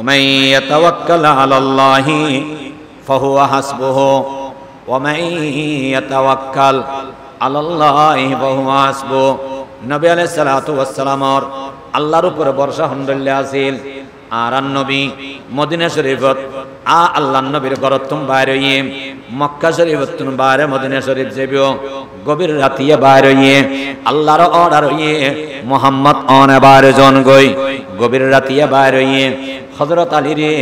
ومن يتوكل على الله فهو حسبه ومن يتوكل على الله فهو حسبه নবী আলাইহিস সালাতু ওয়াস সালাম আল্লাহর উপর ভরসা আলহামদুলিল্লাহ আছিল আর নবী মদিনা শরীফত আল্লাহর নবীর ঘরত তুম বাইর হইয়ে মক্কা শরীফত তুম বাইরে মদিনা শরীফ যাবিও গভীর রাতিয়া বাইর হইয়ে আল্লাহর অর্ডার হইয়ে মুহাম্মদ অনে বাইরে জন গই গভীর রাতিয়া বাইর হইয়ে হযরত আলী রে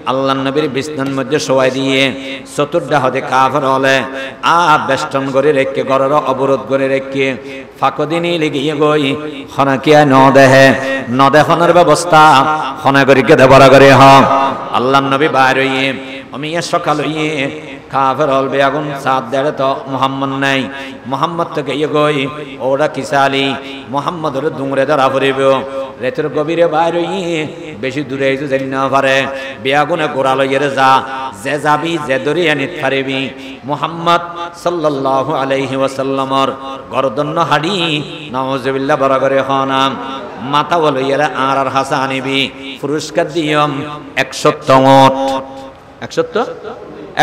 আল্লাহর নবীর বিছনার মধ্যে শোয়াই দিয়ে চতুর্দা হতে কাফের হলে বেষ্টন করে রেখে ঘরের অবরোধ করে রেখে ফাঁকদিনই লেগিয়ে গই খনাকিয়া নদেখনের ব্যবস্থা খনা করি কে দেবরা করে হ আল্লাহর নবী বাইর হইয়ে আমি সকাল হইয়ে কাফের হল বেগুন সাত দেড়ে তো মুহাম্মদ নাই মুহাম্মদ তো গিয়ে গই ওরা কিসালি মুহাম্মদের দুমরে ধরা পড়িব রেতের গভীরে বাইর হইয়ে বেশি দূরে যাই না পারে বেগুনে গোড়া লইয়ে যা যে যাবি যে দরি আনিত পারিবি মুহাম্মদ সাল্লাল্লাহু আলাইহি ওয়াসাল্লামর গরদন্ন হাড়ি নাউজুবিল্লাহ বড় করে হনাম মাথা লইয়ে আর হাসা আনিবি পুরস্কার দিয়ম 100 ওট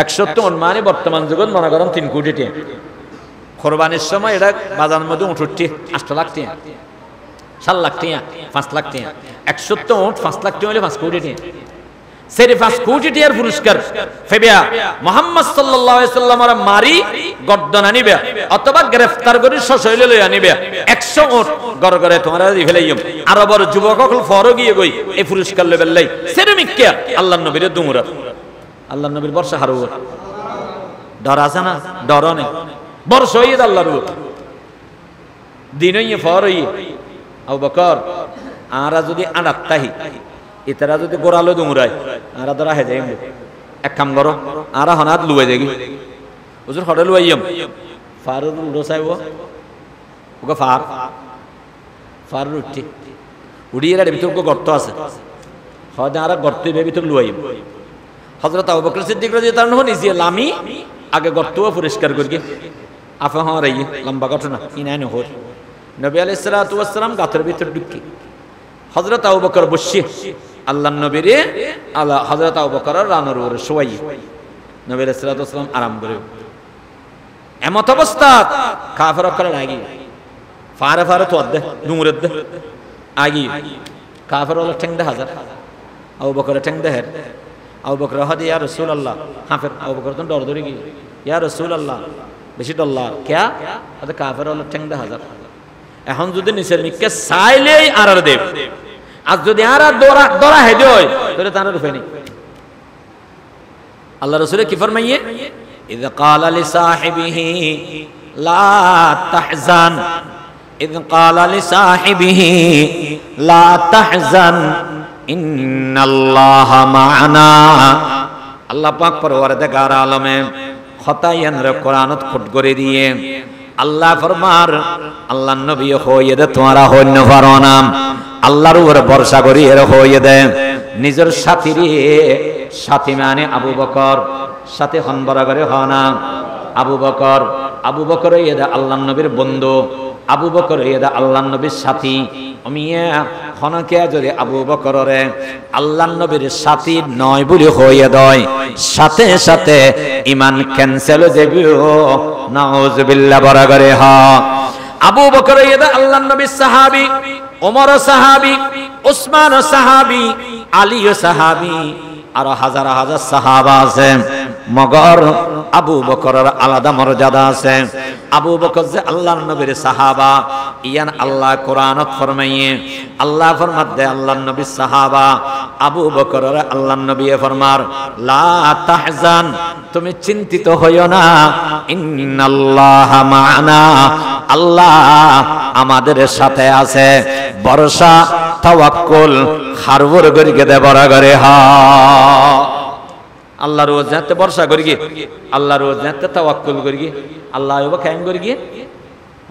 100 মানে বর্তমান যুগত মনে করেন 3 কোটি টাকা কোরবানির সময় এটা বাজারের মধ্যে 8 লাখ টাকা 4 লাখ টাকা 5 লাখ টাকা 100 ওট 5 লাখ টাকা হলে 5 কোটি টাকা সেরে 5 কোটি টাকার পুরস্কার ফেবিয়া মুহাম্মদ সাল্লাল্লাহু আলাইহি সাল্লামের মারি গর্দন আনিবে অথবা গ্রেফতার করে শশইলে লই আনিবে 100 ওট গড় গড়ে তোমরা দি ফেলাইম আরবর যুবক সকল ফরো গিয়ে গই এই পুরস্কার লেবেল লাই সেরে মিক্কা আল্লাহর নবীর দুমরা আল্লাহর নবীর বর্ষা হারু ডর আছে না ডর নেই বর্ষ হইয়ে আল্লাহর দিন হইয়ে ফর হইয়ে আবু বকর আরা যদি আনাত্তাহি ইতারা যদি গোড়ালো দুমরাই আরা ধরা হে যাই এক কাম করো আরা হনাত লুয়ে দেখি হুজুর হড়ে লুয়াইম ফারুর রসাইব ওকে ফার উঠি উড়িয়ে রে ভিতর গর্ত আছে হয়তো আরা গর্ত ভিতর লুয়াইম হযরত আবু বকর সিদ্দিক রাদিয়াল্লাহু আনহু নিজে লামি আগে গর্তও পরিষ্কার করি আফা হরাই লম্বা ঘটনা ইনাইন হর নবী আলাইহিস সালাতু ওয়াস সালাম গাতের ভিতর ঢুকি হযরত আবু বকর বসে আল্লাহর নবীরে হযরত আবু বকর রানের উপরে শোয়াই নবী আলাইহিস সালাতু ওয়াস সালাম আরাম করে এমত অবস্থা কাফের করে লাগি ফারে তো দে দুমরে দে আগি কাফের হলো ঠেং দে হাজার আবু বকর ঠেং দে হের আবু বকর হাদি ইয়া রাসূলুল্লাহ হাফের আবু বকর তো ডর ধরে গিয়ে ইয়া রাসূলুল্লাহ বেশি ডল্লার কিয়া আদে কাফের হলো ঠেং দে হাজার এখন যদি নিচের মিককে চাইলেই আর দেব আর যদি আর দরা হে দেয় তাহলে তার রূপে নেই আল্লাহ রাসূল কি ফরমাইয়ে ইয ক্বালা লিসাহিবিহি লা তাহজান ইয ক্বালা লিসাহিবিহি লা তাহজান ইন্নাল্লাহা মা'না আল্লাহ পাক পরওয়ারদিগার আলমে খতায়ান রে কোরআনত খুট করে দিয়ে আল্লাহ ফরমার আল্লাহর নবী হইয়ে দে তোমরা হইন পারো না আল্লাহর উপর ভরসা করি এর হইয়ে দে নিজের সাথী মানে আবু বকর সাথে হনবরা করে হনা আবু বকর হইয়ে দে আল্লাহর নবীর বন্ধু আবু বকর হইয়ে দে আল্লাহর নবীর সাথী অমিয়া খনকে যদি আবু বকররে আল্লাহর নবীর সাথী নয় বলে হইয়ে দেয় সাথে সাথে ঈমান ক্যান্সেল হয়ে যাবে নাউজুবিল্লাহ বড় করে হ আবু বকর হইয়ে দে আল্লাহর নবীর সাহাবী ওমর সাহাবী উসমান সাহাবী আলী সাহাবী আর হাজার হাজার সাহাবা আছে মগর আবু বকরের আলাদা মর্যাদা আছে আবু বকর যে আল্লাহর নবীর সাহাবা ইয়ান আল্লাহ কোরআনত ফরমাইয়ে আল্লাহ ফরমাত দে আল্লাহর নবীর সাহাবা আবু বকরের আল্লাহর নবী ফরমার লা তাহজান তুমি চিন্তিত হইও না ইন্নাল্লাহা মা'না আল্লাহ আমাদের সাথে আছে ভরসা তাওয়াক্কুল খারবর গরিকে দে বড় করে হ আল্লাহর ওয়াজতে ভরসা করি গিয়ে আল্লাহর ওয়াজতে তাওয়াক্কুল করি গিয়ে আল্লাহ ওবা কায়েম করি গিয়ে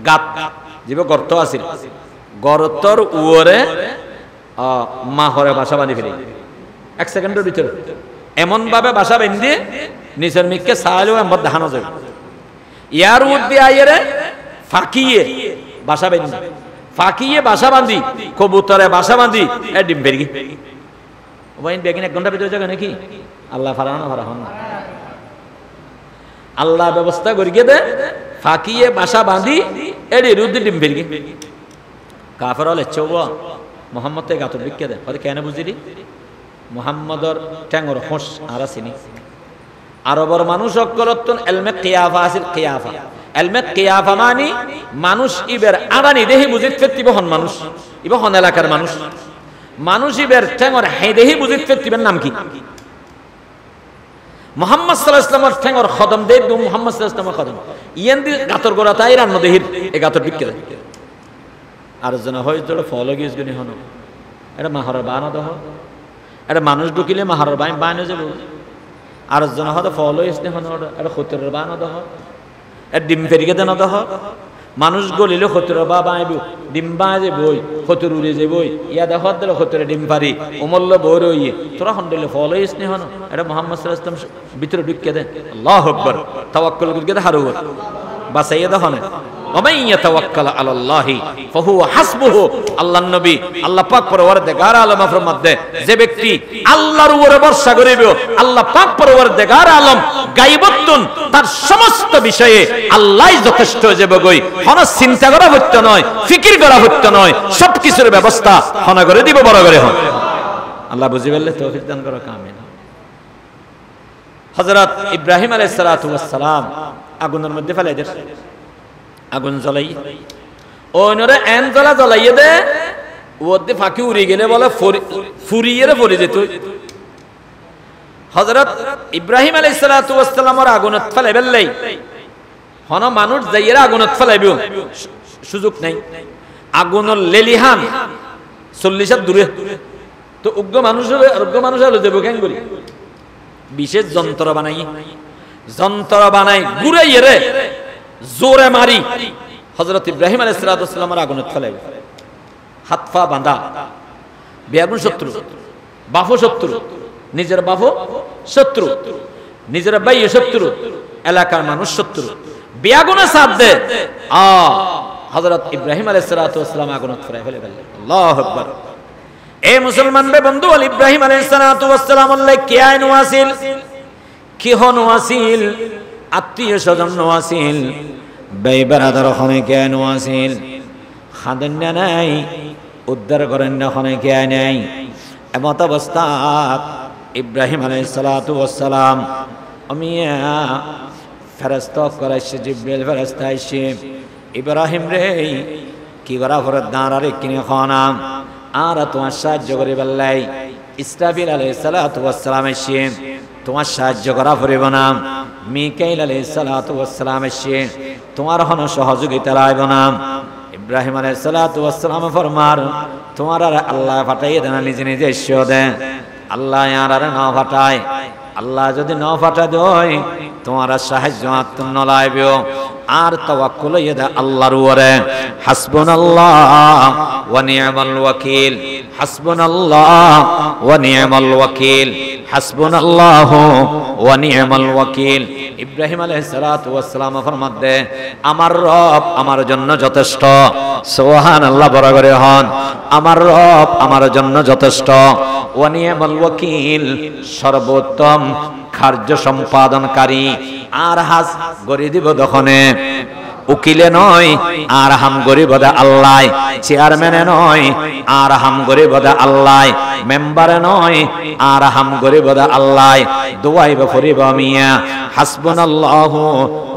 গাত জীব গর্ত আছে গর্তর উপরে মাহরে বাসা বাঁধি ফেলে 1 সেকেন্ডের ভিতরে এমন ভাবে বাসা বেঁধে নিচের মিককে সাইলেও এমন দেখানো যাবে ইয়ার মধ্যে আইরে ফাঁকিয়ে বাসা বেঁধে ফাঁকিয়ে বাসা বাঁধি কবুতরে বাসা বাঁধি ডিম বেরিয়ে ওয়াইন বেগিন 1 ঘন্টা ভিতরে জায়গা নাকি আল্লাহ ফারানা ফারাহন না আল্লাহ ব্যবস্থা করি গে দে ফাকিয়ে বাসা বাঁধি এডি রুদ্দি ডিম ফিরগি কাফের হলে চৌবা মোহাম্মদ থেকে গাতর বিকে দেয় হয়তো কেন বুঝিলি মুহাম্মদর ঠ্যাঙর হোস আর আসিনি আরবর মানুষ অকলতন এলমে কিয়াফা আসিল কিয়াফা এলমে কিয়াফা মানি মানুষ ইবের আড়ানি দেহি বুঝিত ফেতিব হন মানুষ ইব হন এলাকার মানুষ মানুষ ইবের ঠ্যাঙর হে দেহি বুঝিত ফেতিবের নাম কি মুহাম্মদ সাল্লাল্লাহু আলাইহি ওয়াসাল্লামের ঠ্যাঙর খদম দে দু মুহাম্মদ সাল্লাল্লাহু আলাইহি ওয়াসাল্লামের খদম ইয়েন্দি গাতর গোড়া তাই রান্ন দেহির এ গাতর বিকে দেয় আর জন হয় জড় ফলো গিস গনি হন এটা মাহরের বানা দহ এটা মানুষ ঢুকিলে মাহরের বান যাব আর জন হয়তো ফলো ইসনে হন এটা খতরের বানা দহ এ ডিম ফেরিকে দেন দহ মানুষ গলিলে খতর বা বাইব ডিম বা যে বই খতর উড়ে যে বই ইয়া দেখ দিল খতরে ডিম পারি অমূল্য বই রইয়ে তোরা হন দিলে ফলো ইসনে হন এটা মুহাম্মদ সাল্লাল্লাহু আলাইহি ওয়াসাল্লাম ভিতরে ঢুকিয়ে দেন আল্লাহু আকবার তাওয়াক্কুল করিকে দে হারু বাসাইয়া দহন ওমাই ইয়াতাওয়াক্কাল আলাল্লাহি ফাহুয়া হাসবুহু আল্লাহর নবী আল্লাহ পাক পরওয়ারদিগার আলম ফরমাতে যে ব্যক্তি আল্লাহর উপরে ভরসা করিবে আল্লাহ পাক পরওয়ারদিগার আলম গায়বতুন তার সমস্ত বিষয়ে আল্লাহই যথেষ্ট হয়ে যাবে গই কোন চিন্তা করা হচ্ছে নয় ফিকির করা হচ্ছে নয় সবকিছুর ব্যবস্থা হনা করে দিব বড় করে হন আল্লাহ বুঝি বললে তৌফিক দান করো আমিন হযরত ইব্রাহিম আলাইহিস সালাতু ওয়াস সালাম আগুনের মধ্যে ফেলে দেন আগুন জ্বলাই ওনরে এন জ্বলা জ্বলাইয়ে দে ওতে ফাঁকি উড়ে গেলে বলে ফুরিয়ে পড়ে যেত হযরত ইব্রাহিম আলাইহিস সালাতু ওয়াস সালামের আগুনত ফেলে বেললাই হন মানুষ যাইয়েরা আগুনত ফেলাইবে সুযোগ নাই আগুনের লেলিহান 40 হাত দূরে তো উগ্র মানুষ হলো দেব কেন করি বিশেষ যন্ত্র বানাই ঘুরাইয়ে রে জোরে মারি হযরত ইব্রাহিম আলাইহিস সালাতু ওয়াস সালামের আগুনত ফেলাইবে হাত পা বাঁধা বেয়াগুন শত্রু বাফো শত্রু নিজের বাফো শত্রু নিজের ভাই শত্রু এলাকার মানুষ শত্রু বেয়াগুনে সাথ দে হযরত ইব্রাহিম আলাইহিস সালাতু ওয়াস সালাম আগুনত ফেলে আল্লাহু আকবার এ মুসলমান বে বন্ধু আল ইব্রাহিম আলাইহিস সালাতু ওয়াস সালাম আল্লাহ কি আইন ওয়াসিল কি হন ওয়াসিল আত্মীয় স্বজন ওয়াসিল ভাই বেরাদার ওখানে কেন ওয়াসিল খাদেন না নাই উদ্ধার করেন না ওখানে কে নাই এমত অবস্থা ইব্রাহিম আলাইহিস সালাতু ওয়াস সালাম আমিয়া ফেরেশতা করাইছে জিবরিল ফেরেশতা আইছে ইব্রাহিম রে কি করা পরে দাঁড়ারে কিনে খানা আর তোমার সাহায্য করে বললাই ইসরাফিল আলাইহিস সালাতু ওয়াস সালাম আইছে তোমার সাহায্য করা পড়িব না মিকাইল আলাইহিস সালাতু ওয়াস সালাম আইছে তোমার হন সহযোগিতা লাইব না ইব্রাহিম আলাইহিস সালাতু ওয়াস সালাম ফরমার তোমার আর আল্লাহ ফাটাইয়ে দেন নিজে নিজে এসে দেন আল্লাহ আর না ফাটায় আল্লাহ যদি না ফাটা দেয় তোমার সাহায্য আত্ম লাইব আর তাওয়াক্কুল ইদা আল্লাহর উপরে হাসবুনাল্লাহ ওয়া নি'মাল ওয়াকিল হাসবুনাল্লাহ ওয়া নি'মাল ওয়াকিল হাসবুনাল্লাহু ওয়া নি'মাল ওয়াকিল ইব্রাহিম আলাইহিস সালাতু ওয়াস সালাম ফরমাতে আমার রব আমার জন্য যথেষ্ট সুবহানাল্লাহ বড় করে হন আমার রব আমার জন্য যথেষ্ট ওয়া নি'মাল ওয়াকিল সর্বোত্তম কার্য সম্পাদনকারী আর হাস গরি দিব দখনে উকিলে নয় আর হাম গরিব দা আল্লাহ চেয়ারম্যানে নয় আর হাম গরিব দা আল্লাহ মেম্বারে নয় আর হাম গরিব দা আল্লাহ দুয়াইব ফরিব মিয়া হাসবুনাল্লাহু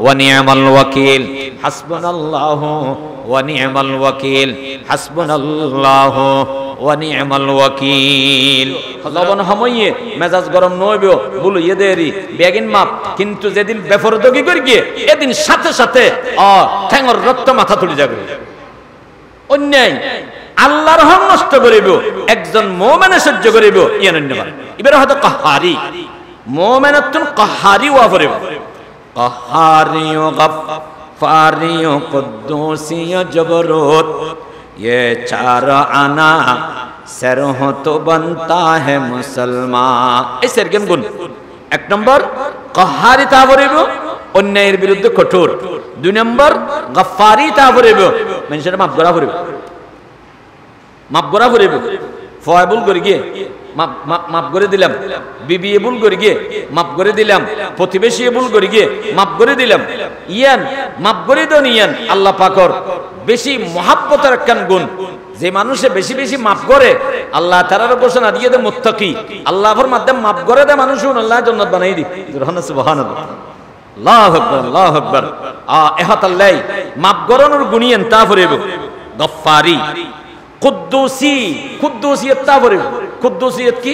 ওয়া নি'মাল ওয়াকিল হাসবুনাল্লাহু ওয়া নি'মাল ওয়াকিল হাসবুনাল্লাহু ওয়া নি'মাল ওয়াকিল লবণ সময়ে মেজাজ গরম নইবে বলিয়ে দেরি বেগিন মাপ কিন্তু যেদিন বেফরদগি করি গিয়ে এদিন সাথে সাথে ঠ্যাঙর রক্ত মাথা তুলে যাবে অন্যায় আল্লাহর হক নষ্ট করিব একজন মুমিনে সহ্য করিব ইয়ানন্য এবারে হয়তো কাহারি মুমিনাতুন কাহারি ওয়া করিব কাহারি ও গফফারি ও কুদ্দুসি ও জবরুত ये चार आना सर हो तो बनता है मुसलमान ऐसे गुण एक नंबर कहारिता भरिब अन्यायेर बिरुद्धे कठोर दुई नंबर गफ्फारिता भरिब মানুষের মাফ করা ভরিব ফয় ভুল করে গিয়ে মাপ করে দিলাম, বিবি ভুল করে গিয়ে মাপ করে দিলাম, প্রতিবেশী ভুল করে গিয়ে মাপ করে দিলাম। ইয়ান মাপ করে দেন ইয়ান আল্লাহ পাকর বেশি মহাব্বতের একখান গুণ। যে মানুষে বেশি বেশি মাফ করে আল্লাহ তাআলার ঘোষণা দিয়ে দেয় মুত্তাকি। আল্লাহর মাধ্যমে মাফ করে দেয় মানুষ, আল্লাহ জান্নাত বানাই দি। সুবহানাল্লাহ, আল্লাহু আকবার, আল্লাহু আকবার। এহাতাল্লাই মাফ করানোর গুণিয়েন তা ফরিব গফফারি কুদ্দুসি, কুদ্দুসিয়ত তা ফরিব। কুদ্দুসিয়ত কি?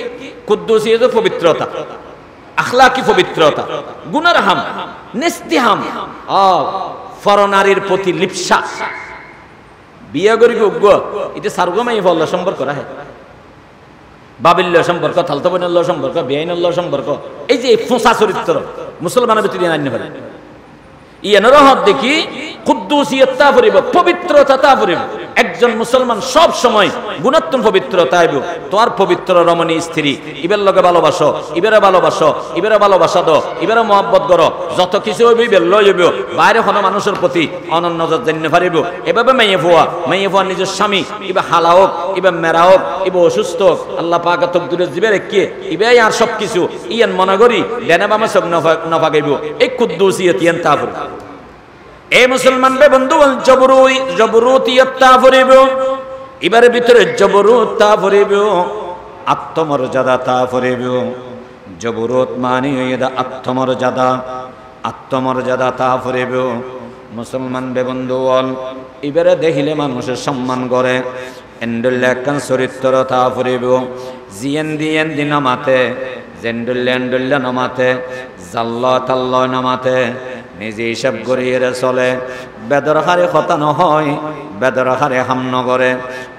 কুদ্দুসিয়ত পবিত্রতা, আখলাকি পবিত্রতা, গুনার হাম, নেস্তিহাম, ফরনারীর প্রতি লিপ্সা। বিয়া করি উগ্র এটা সার্গমাই ফল্লা সম্পর্ক রাহে, বাবিল্য সম্পর্ক, থালতবনল্য সম্পর্ক, বেআইনল্য সম্পর্ক। এই যে ফোঁসা চরিত্র মুসলমানের ভিতরে আনতে পারে ইয়ানোর হদ দেখি কুদ্দুসিয়ত তা পরিব, পবিত্রতা তা পরিব। একজন মুসলমান সব সময় গুণাত্মক পবিত্রতা আইব। তোমার পবিত্র রমণী স্ত্রী, ইবের লগে ভালোবাসো, ইবেরে ভালোবাসো, ইবেরে ভালোবাসা দো, ইবেরে মহব্বত করো, যত কিছু হইব ইবের লই হইব। বাইরে কোনো মানুষের প্রতি অনন্য নজর জানিয়ে পারিব। এভাবে মেয়ে ফুয়া নিজের স্বামী, ইবে হালা হোক, ইবে মেরা হোক, ইবে অসুস্থ হোক, আল্লাহ পাক তকদিরে জিবে রেখে ইবে আর সব কিছু ইয়ান মনে করি দেনে বামে সব নফা গাইব। এই কুদ্দুসিয়ত ইয়ান তা পরিব। এই মুসলমান বে বন্ধু জবরুতিয়ত তা পরিব। এবারে ভিতরে জবরুত তা পরিব, আত্মমর্যাদা তা পরিব। জবরুত মানে এটা আত্মমর্যাদা, আত্মমর্যাদা তা পরিব। মুসলমান বে বন্ধু এবারে দেখিলে মানুষের সম্মান করে। এন্ডুল্লা একখান চরিত্র তা পরিব। জিয়েন দিয়েন দি নামাতে, জেন্ডুল্লা এন্ডুল্লা নামাতে, জাল্লা তাল্লা নামাতে, নিজে হিসাব করিয়ে চলে। বেদর হারে কথা নহয়, বেদর হারে হাম নগরে।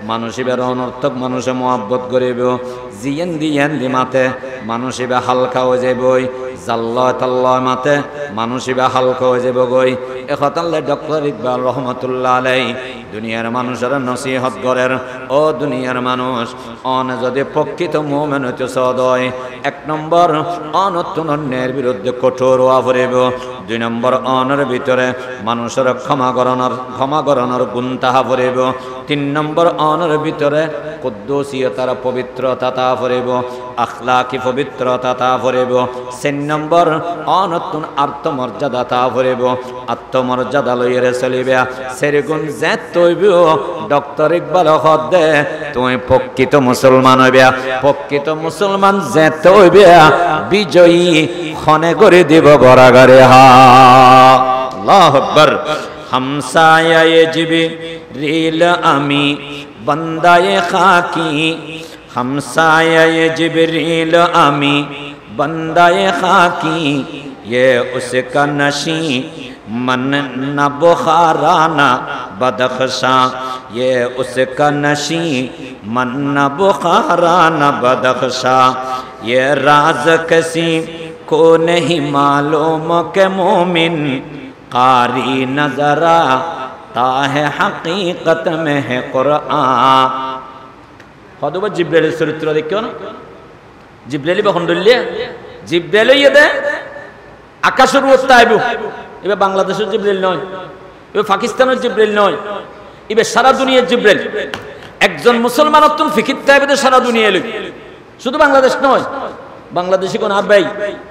মানুষ এবার অনর্থক মানুষে মহাব্বত করিব। জিয়েন দিয়েন দি মাতে মানুষ এবার হালকা হয়ে যাবই। জাল্লা তাল্লা মাতে মানুষ এবার হালকা হয়ে যাব গই। এখতাল্লে ডক্টর ইকবাল রহমতুল্লাহ আলাই দুনিয়ার মানুষের নসিহত করেন। ও দুনিয়ার মানুষ, অন যদি প্রকৃত মুমিন হইতে সদয়, এক নম্বর অনতুন অন্যের বিরুদ্ধে কঠোর হওয়া পড়িব। দুই নম্বর অনের ভিতরে মানুষের ক্ষমা করানোর গুণ তাহা পড়িব। তিন নম্বর অনের ভিতরে কুদ্দুসিয়তার পবিত্রতা তা পড়িব, আখলাকি পবিত্রতা তা পড়িব। চার নম্বর অনতুন আত্মমর্যাদা তা পড়িব। আত্মমর্যাদা লইরে চলিবে। সেরগুণ যে তৈব ডক্টর ইকবাল হদ দে তুমি প্রকৃত মুসলমান হইবে। প্রকৃত মুসলমান যে তৈবে বিজয়ী খনে করে দিব গড়াগড়ে। হা আল্লাহু আকবার। হামসায়ে জিবরিল আমি বন্দায়ে খাকি, হামসায়ে জিবরিল আমি বন্দায়ে খাকি, ये उसका नशी मन न बुखाराना बदख्शां, ये उसका नशी मन न बुखाराना बदख्शां, ये राज किसी को नहीं मालूम के मोमिन कारी नजरा ताहे हकीकत में है कुरान। হয়তোবা জিব্রাইলের চরিত্র দেখিও না, জিব্রাইল বা খন্ডলিয়া জিব্রাইল ইয়ে দে আকাশের উত্তা আইব। এবার বাংলাদেশের জিব্রাইল নয়, এবার পাকিস্তানের জিব্রাইল নয়, এবার সারা দুনিয়ার জিব্রাইল। একজন মুসলমান অত্যন্ত ফিকির তাইবে সারা দুনিয়া লই, শুধু বাংলাদেশ নয়। বাংলাদেশি কোন আরবাই,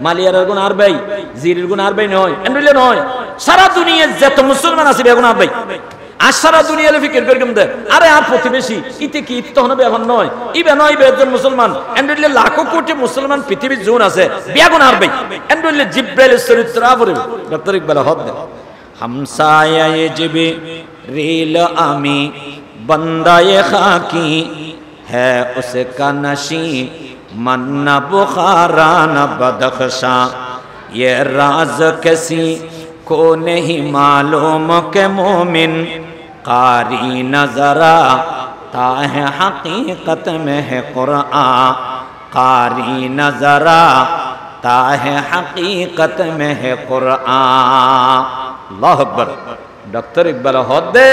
মালিয়ার কোন আরবাই, জিরির কোন আরবাই নয়, এন্ডুলে নয়। সারা দুনিয়ার যত মুসলমান আছে বেগুন আরবাই। আর সারা দুনিয়ার ফিকির করে কেমন দেয়, আরে আর প্রতিবেশী ইতে কি ইত হন ব্যাপার নয়। ইবে নয় একজন মুসলমান, এন্ডুলে লাখো কোটি মুসলমান পৃথিবীর জোন আছে বেগুন আরবাই। এন্ডুলে জিব্রাইলের চরিত্র আবরে ডক্টর ইকবাল হদ দে। হামসায়ে জিবরিল আমি বন্দায়ে খাকি, হ্যাঁ উসকা নশী मन न बुखारा न बदख्शां, ये राज किसी को नहीं मालूम के मोमिन कारी नजरा ताहे हकीकत में है कुरान, कारी नजरा ताहे हकीकत में है कुरान। अल्लाहु अकबर। डॉक्टर इकबाल हद दे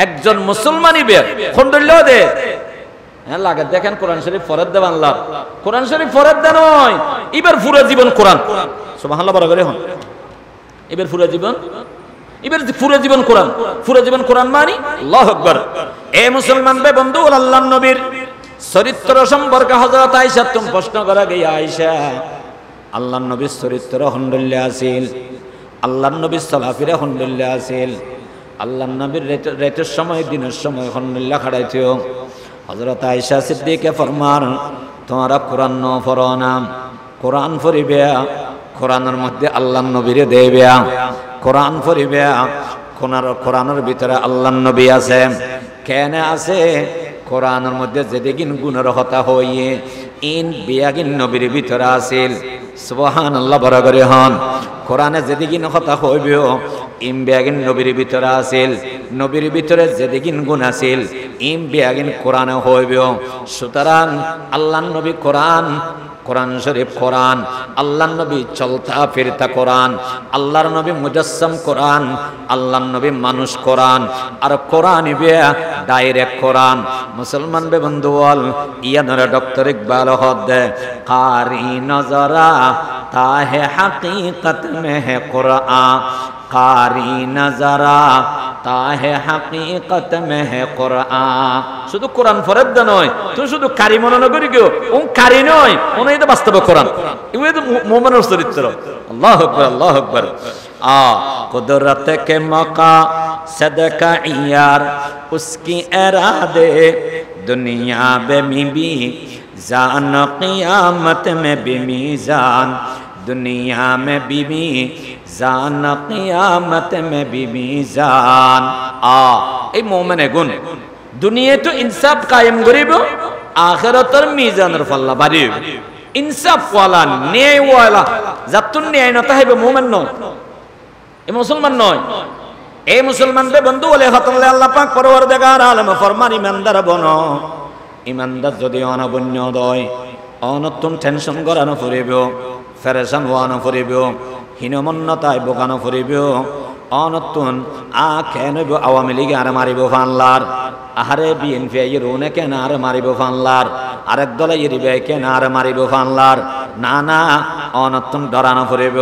একজন মুসলমানই বে খন্ডল্য দে। হ্যাঁ লাগে দেখেন কোরআন শরীফ ফরজ দে বাংলা, কোরআন শরীফ ফরজ দে নয়, এবার পুরো জীবন কোরআন। সুবহানাল্লাহ বড় করে হন। এবার পুরো জীবন কোরআন, পুরো জীবন কোরআন মানে আল্লাহু আকবার। এ মুসলমান বে বন্ধু আল্লাহর নবীর চরিত্র সম্পর্কে হযরত আয়েশা তুমি প্রশ্ন করা গিয়া আয়েশা আল্লাহর নবীর চরিত্র হন্ডল্যা আছিল, আল্লাহর নবীর চলাফেরা হন্ডল্যা আছিল, আল্লাহর নবীর রাতের সময় দিনের সময় হন্ডল্যা খাড়াইতেও। হযরত আয়েশা সিদ্দিকা ফরমান তোমরা কোরআন ন পড়ো না, কোরআন পড়িবে, কোরআনের মধ্যে আল্লাহর নবীরে দেবে, কোরআন পড়িবে, কোরআনের ভিতরে আল্লাহর নবী আছে। কেন আছে? কোরআনের মধ্যে যেদিন গুণের হতা হইয়ে ইন বিয়াগিন নবীর ভিতরে আছিল। সুবহানাল্লাহ বড় করে হন। কোরআনে যেদিন হতা হইবেও ইম বিয়াগিন নবীর ভিতরে আছিল, নবীর ভিতরে যেদিন গুণ আছিল ইম বিয়াগিন কোরআনে হইবেও। সুতরাং আল্লাহর নবী কোরআন, কোরআন শরীফ কোরআন, আল্লাহর নবী চলতা ফিরতা কোরআন, আল্লাহর নবী মুজাসসাম কোরআন, আল্লাহর নবী মানুষ কোরআন, আর কোরআন ইবে ডাইরেক্ট কোরআন। মুসলমান বে বন্ধুওয়াল ইয়ানরা ডক্টর ইকবাল হদ কারি নজরা তাহে হাকিকত মে হে কোরআন, কারি নজরা তাহে হাকিকত মে হে কোরআন। শুধু কোরআন ফরদ নয়, তুই শুধু কারি মনে না করি কেউ ও কারি নয়, ওনাই তো বাস্তব কোরআন, এগুলো তো মুমিনের চরিত্র। আল্লাহু আকবার, আল্লাহু আকবার। কুদরত কে মকা সদকা ইয়ার উসকি ইরাদে দুনিয়া বে মিবি জান কিয়ামত মে বিমিজান, দুনিয়া মে বিবি জান কিয়ামত মে বিমিজান। এই মুমিনের গুণ। দুনিয়া তো ইনসাফ কায়েম করিব, আখিরাতের মিজানের পাল্লা বাড়িব। ইনসাফ ওয়ালা, ন্যায় ওয়ালা, যাতুন ন্যায় না তাইবে মুমিন নয়, এই মুসলমান নয়। এই মুসলমানদের বন্ধু বলে হতলে আল্লাহ পাক পরওয়ারদিগার আলম ফরমান ইমানদার বনো। ইমানদার যদি অনবন্য দয়, অনতুন টেনশন করানো ফুরিব, ফেরেশান হওয়ানো ফুরিব, হীনমন্যতায় বোকানো ফুরিব, অনতুন কেন আওয়ামী লীগ আর মারিব ফানলার, আহারে বিএনপি রুনে কেন আর মারিব ফানলার, আরেক দলে ইরিবে কেন আর মারিব ফানলার। না না, অনতুন ডরানো ফুরিব,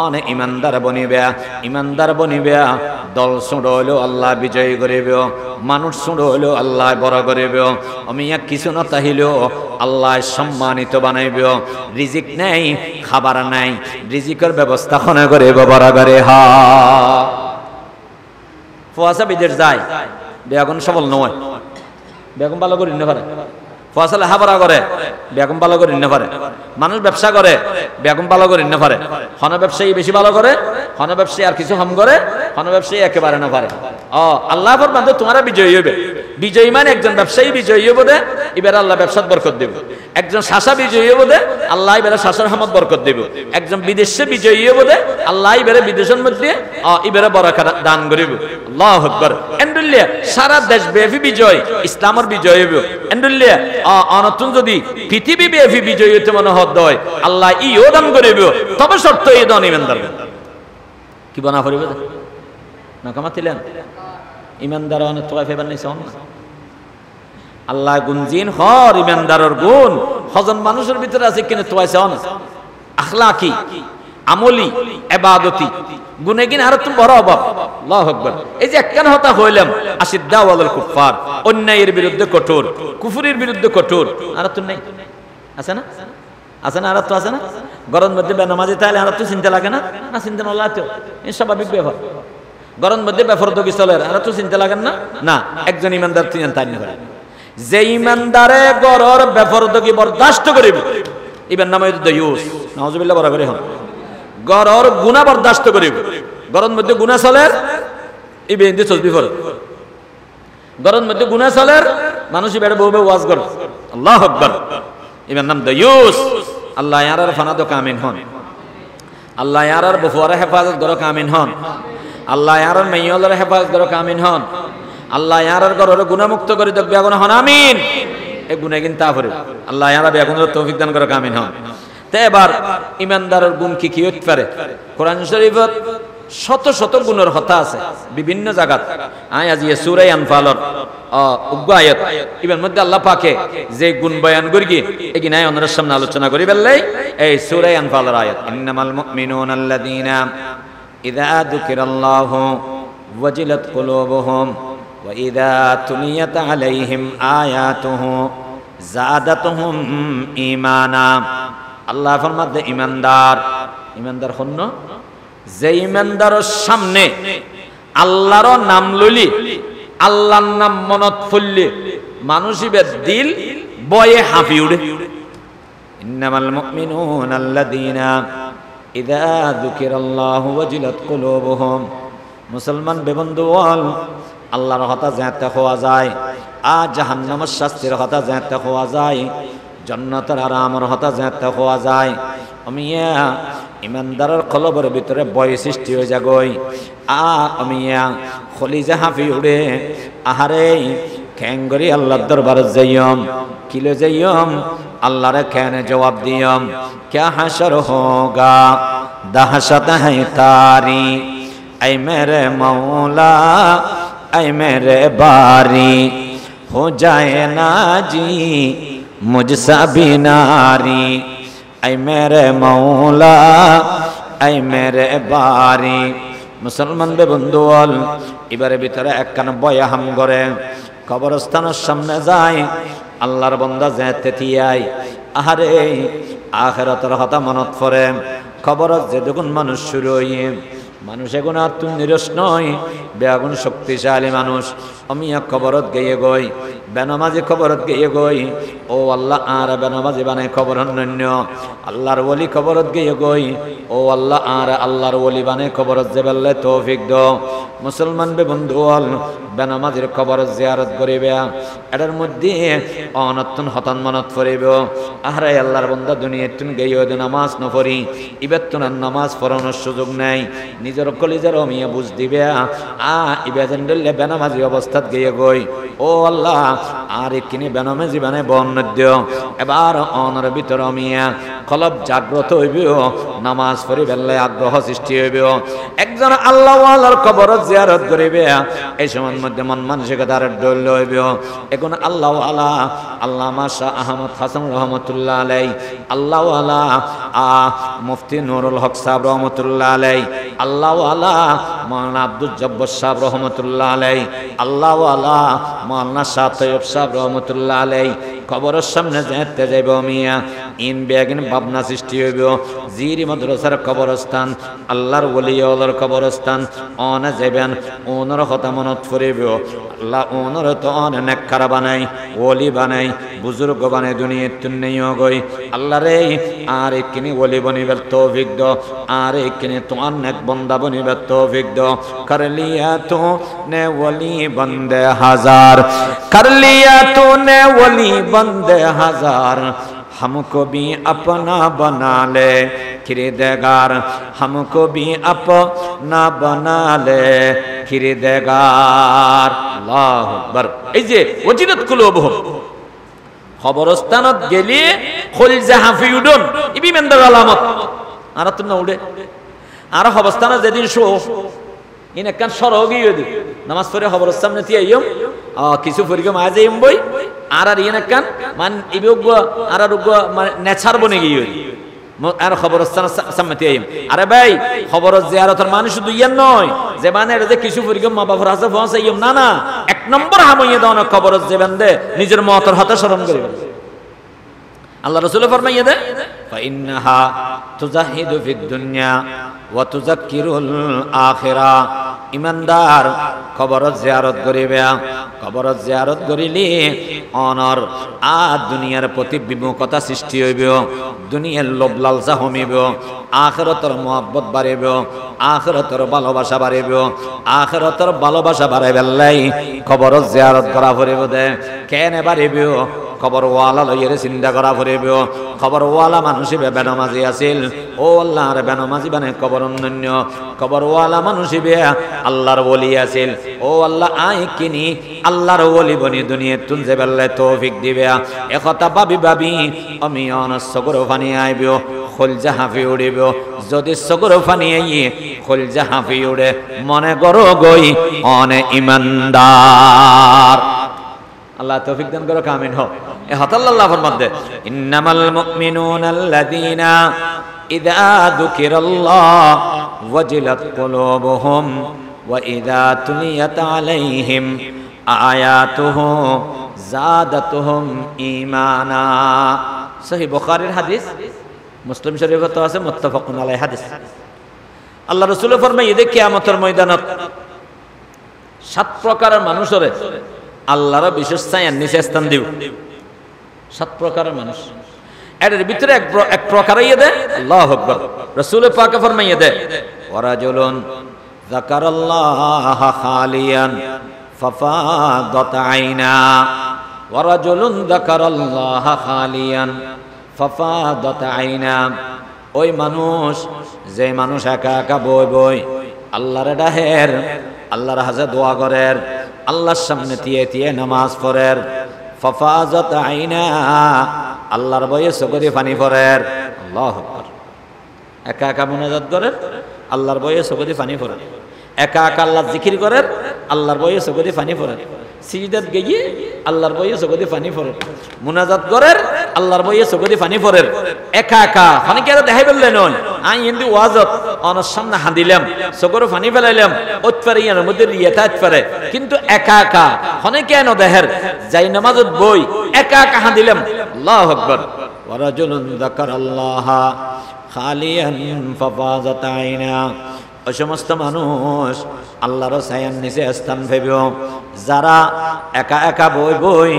অনে ইমানদার বনিবে, ইমানদার বনিবে। দল ছুঁড়ল আল্লাহ বিজয়ী করিব, মানুষ ছুঁড়ল আল্লাহ বড় করিব, অমিয়া কিছু না তাহিলেও আল্লাহ সম্মানিত বানাইব। রিজিক নেই, খাবার নাই, রিজিকের ব্যবস্থা খনে করিব বড় করে। হা ফুয়াশা বিদেশ যায়, বেগুন সবল নয়, বেগুন ভালো করে নিতে পারে। ফুয়াশা লেখাপড়া করে, বেগুন ভালো করে নিতে পারে। মানুষ ব্যবসা করে, বেগুন ভালো করে নিতে পারে। হন ব্যবসায়ী বেশি ভালো করে, হন ব্যবসায়ী আর কিছু কম করে, হন ব্যবসায়ী একেবারে না পারে। আল্লাহ ফরমান তোমারা বিজয়ী হবে। বিজয়ী মানে একজন ব্যবসায়ী বিজয়ী হবে দে, এবার আল্লাহ ব্যবসার বরকত দেব। একজন শাসা বিজয়ী হবে দে, আল্লাহ এবারে শাসার হামত বরকত দেব। একজন বিদেশে বিজয়ী হবে দে, আল্লাহ এবারে বিদেশের মধ্যে এবারে বরকত দান করিব। আল্লাহু আকবার। এন্ডুল্লিয়া সারা দেশ ব্যাপী বিজয়, ইসলামের বিজয় হবে। এন্ডুল্লিয়া অনতুন যদি পৃথিবী ব্যাপী বিজয়ী হতে মনে হয় আল্লাহ ইও দান করিব, তবে শর্ত এই দান ইমানদার কি বানা করিবে না কামাতিলেন ইমানদার অনেক তোয়া ফেবার নিছে না। আল্লাহ গুনজিন হর ইমানদারের গুণ হজন মানুষের ভিতরে আছে, কিন্তু তোয়াইছে না। আখলাকি, আমলি, ইবাদতি গুণে কিনা আর তুমি বড় অভাব। আল্লাহু আকবার। এই যে একখান হতা হইলাম আশিদ্দা ওয়ালাল কুফার, অন্যায়ের বিরুদ্ধে কঠোর, কুফরির বিরুদ্ধে কঠোর। আর তো নাই, আছে না? আছে না? আর তো আছে না? গরম মধ্যে বেনামাজি তাহলে আর তো চিন্তা লাগে না? না চিন্তা নলা তো এই স্বাভাবিক ব্যাপার। গরম মধ্যে বেফরদগি চলে, আর তো চিন্তা লাগেন না? না, একজন ইমানদার তুই তাই না করে। যে ইমানদারে গরর বেফরদগি বরদাস্ত করিব, ইবেন নাম দায়ুস, নাউজুবিল্লাহ বড় করে হন। গরর গুনাহ বরদাস্ত করিব, গরম মধ্যে গুনাহ চলে, ইবে ইন্দি চলবি ফর। গরম মধ্যে গুনাহ চলে, মানুষ বেড়ে বউ ওয়াজ করে। আল্লাহু আকবার। ইবেন নাম দায়ুস। আল্লাহ ইয়ারার ফানাদো কামিন হন। আল্লাহ ইয়ারার বফুয়ারে হেফাজত করো কামিন হন। আল্লাহ ইয়ারার মাইয়লের হেফাজত করো কামিন হন। আল্লাহ ইয়ারার গরর গুনাহমুক্ত করে দেখ বেগুনা হন আমিন। এই গুনাহ কিন্তু তাফরে আল্লাহ ইয়ারা বেগুনের তৌফিক দান করো কামিন হন। তে এবার ইমানদারের গুণ কি কি হতে পারে? কোরআন শরীফত শত শত গুণের কথা আছে বিভিন্ন জায়গাত। আজি সূরা আনফালর আয়াত ইবের মধ্যে আল্লাহ পাকে যে গুণ বয়ান করি এগিনা ওনার সামনে আলোচনা করি বললেই এই সূরা আনফালর আয়াত ইন্নামাল মুমিনুনা আল্লাযীনা ইযা যুকিরাল্লাহু ওয়াজিলাত কুলুবুহুম ওয়া ইযা তুলিয়াত আলাইহিম আয়াতুহু জাদাতুহুম ঈমানা। আল্লাহ ফরমাতে ইমানদার হন্ন যে ইমানদারের সামনে আল্লাহর নাম লইলি, আল্লাহর নাম মনত পড়লি, মানুষের দিল বয়ে হাঁপি উঠে। ইন্নামাল মুমিনুনা আল্লাযীনা ইযা যুকিরাল্লাহু ওয়াজিলাত কুলুবুহুম। মুসলমান বেবন্ধু বল, আল্লাহর কথা যাতে হওয়া যায়, আর জাহান্নামের শাস্তির কথা যাতে হওয়া যায়, জান্নাতের আরামের কথা যাতে হওয়া যায়। আমিয়া ইমানদারের কলবের ভিতরে ভয় সৃষ্টি হয়ে যাগই। আমিয়া খলিজা হাফি উড়ে, আহারে খ্যাঙ্গরি আল্লাহর দরবারে যাইয়ম, কিলে যাইয়ম, আল্লাহরে কেন জবাব দিয়ম, ক্যা হাসর হোগা দহশত है तारी, ऐ मेरे मौला ऐ मेरे बारी, हो जाए ना जी मुझसे भी नारी, ऐ मेरे मौला ऐ मेरे बारी। মুসলমান বন্ধু বল, এবারে ভিতরে একখান বয়া হাম করে কবরস্থানের সামনে যায়, আল্লাহর বান্দা যেতে থিয়াই, আহারে আখিরাতের কথা মনত পড়ে। খবরত যে দেখুন মানুষ শুরু হইয়ে, মানুষ এগুন আর তুমি নিরস নয়, বেগুন শক্তিশালী মানুষ। আমি খবরত গিয়ে গই, বেনামাজি খবরত গিয়ে গই, ও আল্লাহ আর বেনামাজি বানাই খবর অন্যান্য, আল্লাহর ওলি খবরত গিয়ে গই, ও আল্লাহ আর আল্লাহর ওলি বানাই খবরত যে বেললে তৌফিক দাও। মুসলমান বন্ধু হল বেনামাজির খবরত জিয়ারত করিবে, এটার মধ্যে অনতুন হতান মনত পড়িব। আহারে আল্লাহর বন্দা দুনিয়াতুন গিয়ে নামাজ নপড়ি, ইবার তুনার নামাজ পড়ানোর সুযোগ নাই, নিজের কলিজার অমিয়া বুঝ দিবে। ইবেন বেনামাজি অবস্থাত গিয়ে গই, ও আল্লাহ আর কিনে বেনামাজি বানে বর্ণদ্য। এবার অনর ভিতর অমিয়া কলব জাগ্রত হইব, নামাজ পড়ি বেলায় আগ্রহ সৃষ্টি হইব। একজন আল্লাহ আল্লাহর কবরত জিয়ারত করিবে, এই সময়ের মধ্যে মন মানসিকতার ডল হইব। এখন আল্লাহ আল্লাহ আল্লামা শাহ আহমদ হাসান রহমতুল্লাহ আলাই, আল্লাহ আল্লাহ মুফতি নুরুল হক সাহেব রহমতুল্লাহ আলাই, আল্লাহ আল্লাহ মৌলানা আব্দুল জব্বার সাহেব রহমতুল্লাহ আলাই, আল্লাহ আল্লাহ মৌলানা শাহ তৈয়ব সাহেব রহমতুল্লাহ আলাই কবরের সামনে যেতে যাইব মিয়া, ইন বেগিন ভাবনা সৃষ্টি হইব। জিরি মাদ্রাসার কবরস্থান, আল্লাহর ওলিওয়ালার কবরস্থান, অনে যাবেন, ওনর কথা মনত পড়িব। আল্লাহ ওনর তো অনে নেককার বানাই, ওলি বানাই, বুজুর্গ বানাই, দুনিয়া তুন্নেও গই। আল্লাহ রে আর একিনি ওলি বনিবার তৌফিক দো, আর একিনি তোমার নেক বন্দা বনিবার তৌফিক দো। কর লিয়া তো নে ওলি বন্দে হাজার, কর লিয়া তো নে ওলি বন্দে হাজার, हमको भी अपना बना ले खरीदेगार, हमको भी अपना बना ले खरीदेगार। আল্লাহু আকবার। এই যে ওয়াজিলাত কুলুবুহুম, কবরস্থানত গেলে কলজা হাফি উডন, ইবি মেন্দার আলামত আর তো না উড়ে। আর কবরস্থানে যেদিন শো ইন একখান সরগি দি নামাজ পড়ে কবরস্থান নে তিয়াইম, কিছু ফরিকে মা যাইম বই, আর ইন একখান মান ইবুগ আর রুগ মানে নেচার বনে গিয়ে আর খবরস্থান সামনে তিয়াইম। আরে ভাই খবর জিয়ারতের মানে শুধু ইয়ান নয় যে মানে এটা যে কিছু ফরিকে মা বাবার হাতে পৌঁছাইম, না না, এক নম্বর হামইয়ে দাও না খবর যে বান্দে নিজের মতের হাতে স্মরণ করিবে। আল্লাহ রাসূল ফরমাইয়া দেয়, ফাইন্নাহা তুজাহিদু ফিদ দুনিয়া ওয়া তুযাক্কিরুল আখিরা। ইমানদার কবরত জিয়ারত করিবে, কবরত জিয়ারত করিলে অনর আর দুনিয়ার প্রতি বিমুখতা সৃষ্টি হইব, দুনিয়ার লোভ লালসা কমিব, আখিরাতের মহব্বত বাড়িব, আখিরাতের ভালোবাসা বাড়িব। আখিরাতের ভালোবাসা বাড়াইবেলাই কবরত জিয়ারত করা পড়িব। দে কেনে বাড়িব? খবরওয়ালা লইয়ের চিন্তা করা পড়িব। খবরওয়ালা মানুষিবে বেনামাজি আছিল, ও আল্লাহর বেনামাজি বানে কবর অন্যান্য। খবরওয়ালা মানুষিবে আল্লাহর ওলি আছিল, ও আল্লাহ আই কিনি আল্লাহর ওলি বনি দুনিয়া তুন যে বেল্লে তৌফিক দিবে। একথা ভাবি ভাবি আমি অনসগর ফানি আইব, খলজা হাফি উড়িব। যদি সগর ফানি আইয়ে খলজা হাফি উড়ে, মনে করো গই অনে ইমানদার। আল্লাহ তৌফিক দান করো, আমিন হোক। এ হতাল্লাহ ফরমাতে ইন্নামাল মুমিনুনা আল্লাযীনা ইযা যুকিরাল্লাহ ওয়াজিলাত কুলুবুহুম ওয়া ইযা তুলিয়াত আলাইহিম আয়াতুহু জাদাতুহুম ঈমানা। সহিহ বুখারীর হাদিস, মুসলিম শরীফে আছে, মুত্তাফাকুন আলাইহি হাদিস। আল্লাহ রাসূল ফরমায়, ঈদে কিয়ামতের ময়দানত 7 প্রকারের মানুষের আল্লাহর বিশেষ ছায়ার নিচে স্থান দিব। 7 প্রকারের মানুষ, এর ভিতরে এক প্রকার ইয়ে আল্লাহু আকবার। রাসূল পাক ফরমাইয়ে দেয়, ওয়ারাজুলুন যাকারাল্লাহ খালিয়ান ফাফাদাত আইনা, ওয়ারাজুলুন যাকারাল্লাহ খালিয়ান ফাফাদাত আইনা। ওই মানুষ, যে মানুষ একা একা বই বই আল্লাহর ডাহের, আল্লাহর হাজে দোয়া করের, আল্লাহর সামনে তিয়ে নামাজ পড়ের, ফাফাদাত আইনা, আল্লাহর বয়ে চোখে পানি পড়ের। আল্লাহু আকবার। একা একা মুনাজাত করেন, আল্লাহর বয়ে চোখে পানি পড়েন। একা একা আল্লাহ জিকির করেন, আল্লাহর বয়ে চোখে পানি পড়েন। সিজদাত গিয়ে আল্লাহর বয়ে চোখে পানি পড়েন। মুনাজাত করেন, আল্লাহর বয়ে চোখে পানি পড়েন। একা একা অনেকে দেখাই বললেন, নয় আমি হিন্দু ওয়াজত অনার সামনে হাঁদিলাম, চোখের পানি ফেলাইলাম, ওর মধ্যে রিয়েতাত পারে, কিন্তু একা একা অনেকে এন দেহের যাই নামাজত বই একা একা হাঁদিলাম। আল্লাহু আকবার। ওয়ারাজুলুন যাকারাল্লাহ খালিয়ান ফাফাযাত আইনা। ওই সমস্ত মানুষ আল্লাহর ছায়ার নিচে স্থান পাইব, যারা একা একা বই বই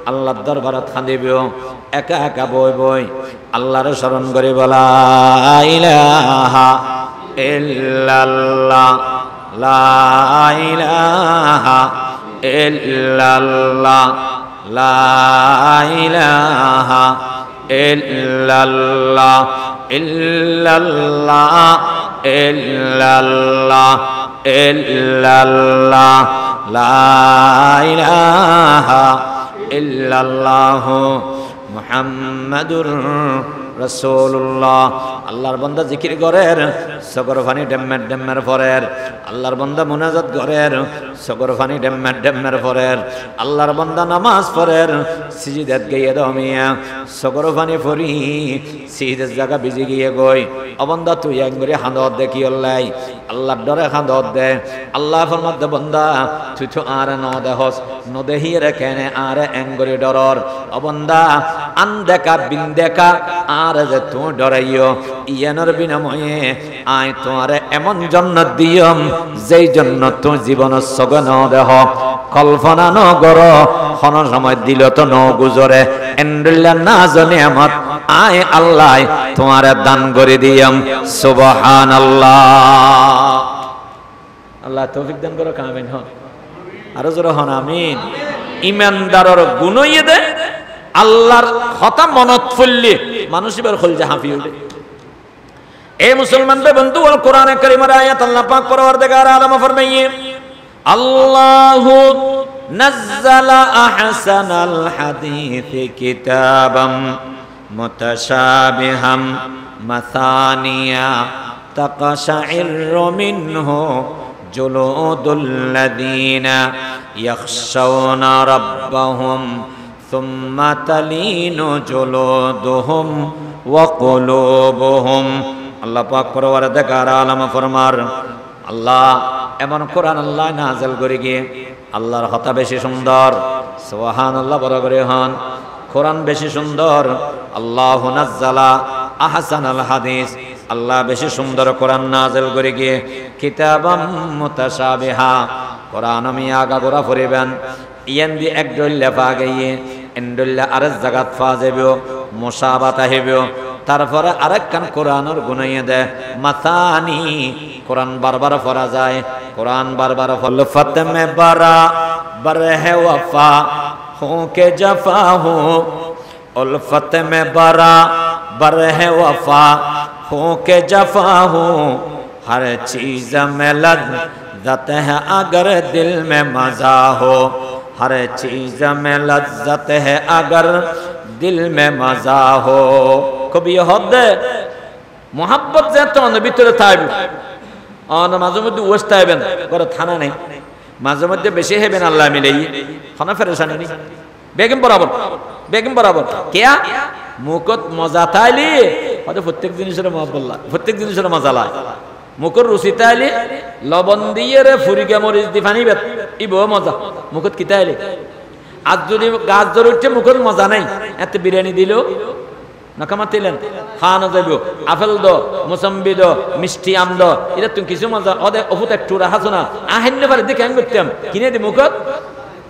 আল্লাহর দরবারত কাঁদিব, একা একা বই বই আল্লাহর স্মরণ করে বলা ইলাহা ইল্লাল্লাহ, লা ইলাহা ইল্লাল্লাহ, লা ইলাহা ইল্লাল্লাহ, ইল্লাল্লাহ ইল্লাল্লাহ, ইল্লাল্লাহ, লা ইলাহা ইল্লাল্লাহ, মুহাম্মাদুর রাসূলুল্লাহ। আল্লাহর বান্দা জিকির করের, চোখের পানি ডেম্মের ডেম্মের পরের। আল্লাহর বান্দা মুনাজাত করের, চোখের পানি ডেম্মের ডেম্মের পরের। আল্লাহর বান্দা নামাজ পড়ের, সিজদাত গিয়ে দমিয়া চোখের পানি পড়ি, সিজদার জায়গা ভিজে গিয়ে গই। অবন্দা তুই একবারে হাঁদত দে, কি অল্লাই আল্লাহর ডরে হাঁদত দে। আল্লাহ ফরমাত বন্দা তুই তো আর ন দেহস, ন দেহি রে কেনে আর এঙ্গরি ডরর। অবন্দা আন দেখা বিন দেখা আর যে তুই ডরাইও, ইয়ানোর বিনাময়ে আয় তোমারে এমন জান্নাত দিয়ম, যেই জন্য তুই জীবন সগন দেহ কল্পনা ন গর, কোন সময় দিল তো ন গুজরে। এন্ডুল্লাহ না জানে আমার আয় আল্লাহ তোমারে দান করে দিয়ম। সুবহানাল্লাহ। আল্লাহ তৌফিক দান করো, কামিন হন, আরো জোরে হন আমিন। ইমানদারের গুণ ইয়ে দে, আল্লাহর কথা মনত পড়লে মানুষ এবার খলজা হাঁপিয়ে ওঠে। এই মুসলমানদের বন্ধু, আল কোরআনে কারীমের আয়াত আল্লাহ পাক পরওয়ারদিগার আলম ফরমাইয়ে, আল্লাহু নাযালা আহসানাল হাদিসি কিতাবাম মুতাশাবিহাম মাসানিয়া তাকাশাইরু মিনহু জুলুদুল্লাযীনা ইয়াখশাউনা রাব্বাহুম সুম্মা তালিনু জুলুদুহুম ওয়া কুলুবুহুম। আল্লাহ পাক পরওয়ারদিগার আলম ফরমার, আল্লাহ এমন কোরআন আল্লাহ নাযিল করে গিয়ে, আল্লাহর কথা বেশি সুন্দর, সুবহানাল্লাহ বড় করে হন। কোরআন বেশি সুন্দর, আল্লাহু নাযালা আহসানাল হাদিস, আল্লাহ বেশি সুন্দর কোরআন নাযিল করে গিয়ে, কিতাবাম মুতাশাবিহা, কোরআন আমি আগা গোড়া পড়িবেন, ইয়ান দি এক ডল্লা পা গিয়ে এন্ডল্লা আরেক জায়গাত পা যাবে, মুসাবাত আহিবে। তারপরে আরেকখান কোরআনের গুনাইয়ে দেয় মাসানি, কোরআন বারবার পড়া যায়, কোরআন বারবার পড়লে ফাতমে বারা বরহে ওয়াফা হোকে জফা হো, উলফত में बरा बरहे वफा हो के जफा हो, हर चीज में लज्जत है अगर दिल में मजा हो, हर चीज में लज्जत है अगर दिल में मजा हो। कभी हद मोहब्बत से तो ভিতরে থাকবে, আর মাঝে মধ্যে ওয়াস্তা হবেন, করে থানা নেই, মাঝে মধ্যে বেশি হবেন আল্লাহ মিলাই খানা ফেরেশানি নেই। বেগম বরাবর, বেগম বরাবর কেয়া মুকত মজা তাইলি হয়তো প্রত্যেক জিনিসের মহব্বত, প্রত্যেক জিনিসের মজা লাগে। মুখর রুচি তাইলি লবণ দিয়ে রে ফুরিকা মরিচ দি পানি বেত ইব মজা, মুখত কি তাইলি আজ যদি গাছ ধরে উঠছে মুখের মজা নাই, এত বিরিয়ানি দিল নাকামাতিলেন খাওয়ানো যাইব, আপেল দ, মোসাম্বি দ, মিষ্টি আম দ, এটা তুমি কিছু মজা ওদের অভূত একটু রাখাছো না আহেন পারে দেখে আমি করতাম কিনে দি মুখত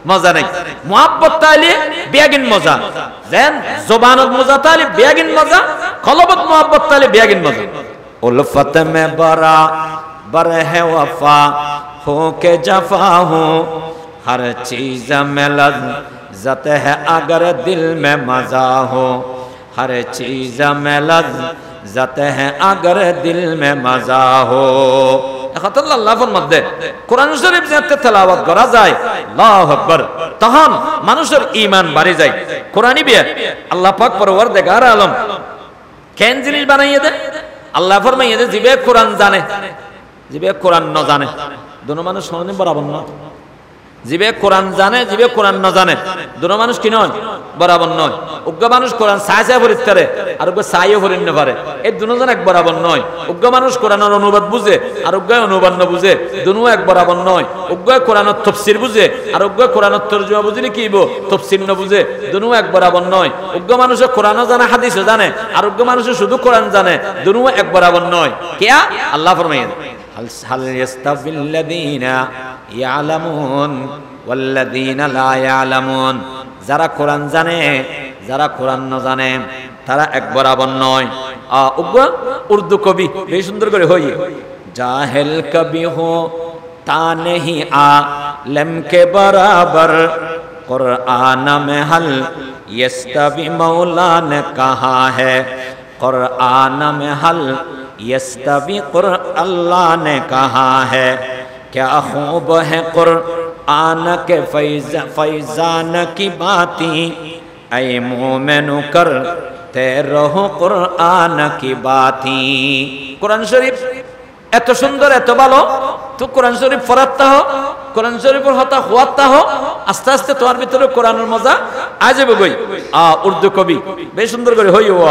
মজা নাই। মোহাব্বত তাইলে বেয়াগিন মজা, যেন জবানত মজা তাইলে বেয়াগিন মজা, কলবত মোহাব্বত তাইলে বেয়াগিন মজা। উলফত মে বরা बर है वफा हो के जफा हो, हर चीज में लज्जत है अगर दिल में मजा हो, हर चीज में लज्जत है अगर दिल में मजा हो। আল্লাহর মধ্যে কোরআন শরীফ যাতে তেলাওয়াত করা যায়, আল্লাহু আকবার, তখন মানুষের ঈমান বাড়ে যায়। কোরআনই বিয়ে আল্লাহ পাক পরওয়ারদিগার আলম কেন জিনিস বানাইয়ে দেয়? আল্লাহ ফরমাইয়ে দেয় জিবে কোরআন জানে, জিবে কোরআন ন জানে, দুনো মানুষ সমানে বরাবর নয়। জিবে কোরআন জানে, জিবে কোরআন ন জানে, দুনো মানুষ কি নয়? বরাবর নয়। উগ্র মানুষ কোরআন সায় সায় ভরিত পারে, আর উগ্র সাইও ভরিত না পারে, এই দুজন এক বরাবর নয়। উগ্র মানুষ কোরআনের অনুবাদ বুঝে, আর উগ্র অনুবাদ না বুঝে, দুনো এক বরাবর নয়। উগ্র কোরআনের তফসির বুঝে, আর উগ্র কোরআনের তরজমা বুঝলে কি হইব, তফসির না বুঝে, দুনো এক বরাবর নয়। উগ্র মানুষের কোরআনও জানে, হাদিসও জানে, আর উগ্র মানুষের শুধু কোরআন জানে, দুনো এক বরাবর নয়। কেয়া আল্লাহ ফরমাইয়া হাল ইয়াস্তাবিল্লাযীনা ইয়ালামুন ওয়াল্লাযীনা লা ইয়ালামুন, যারা কোরআন জানে, যারা কোরআন না জানে, তারা এক বরাবর নয়। উর্দু কবি বেশ সুন্দর করে হই, জাহেল কবি হো তা নেহি আলেম কে বরাবর, কুরআন মে হাল ইস্তাবি মৌলা নে কাহা है, कुरान में हल यस्तवी अल्लाह ने कहा है, क्या खूब है कुरान के फैजान की बाती, ऐ मोमिनु करते रहो कुरान की बाती। कुरान शरीफ এত সুন্দর এত ভালো, তো কোরআন শরীফ পড়াতে হো, কোরআন শরীফের হতা হওয়াতে হো, আস্তে আস্তে তোমার ভিতরে কোরআনের মজা আ যাবে গই। উর্দু কবি বেশ সুন্দর করে হই, ও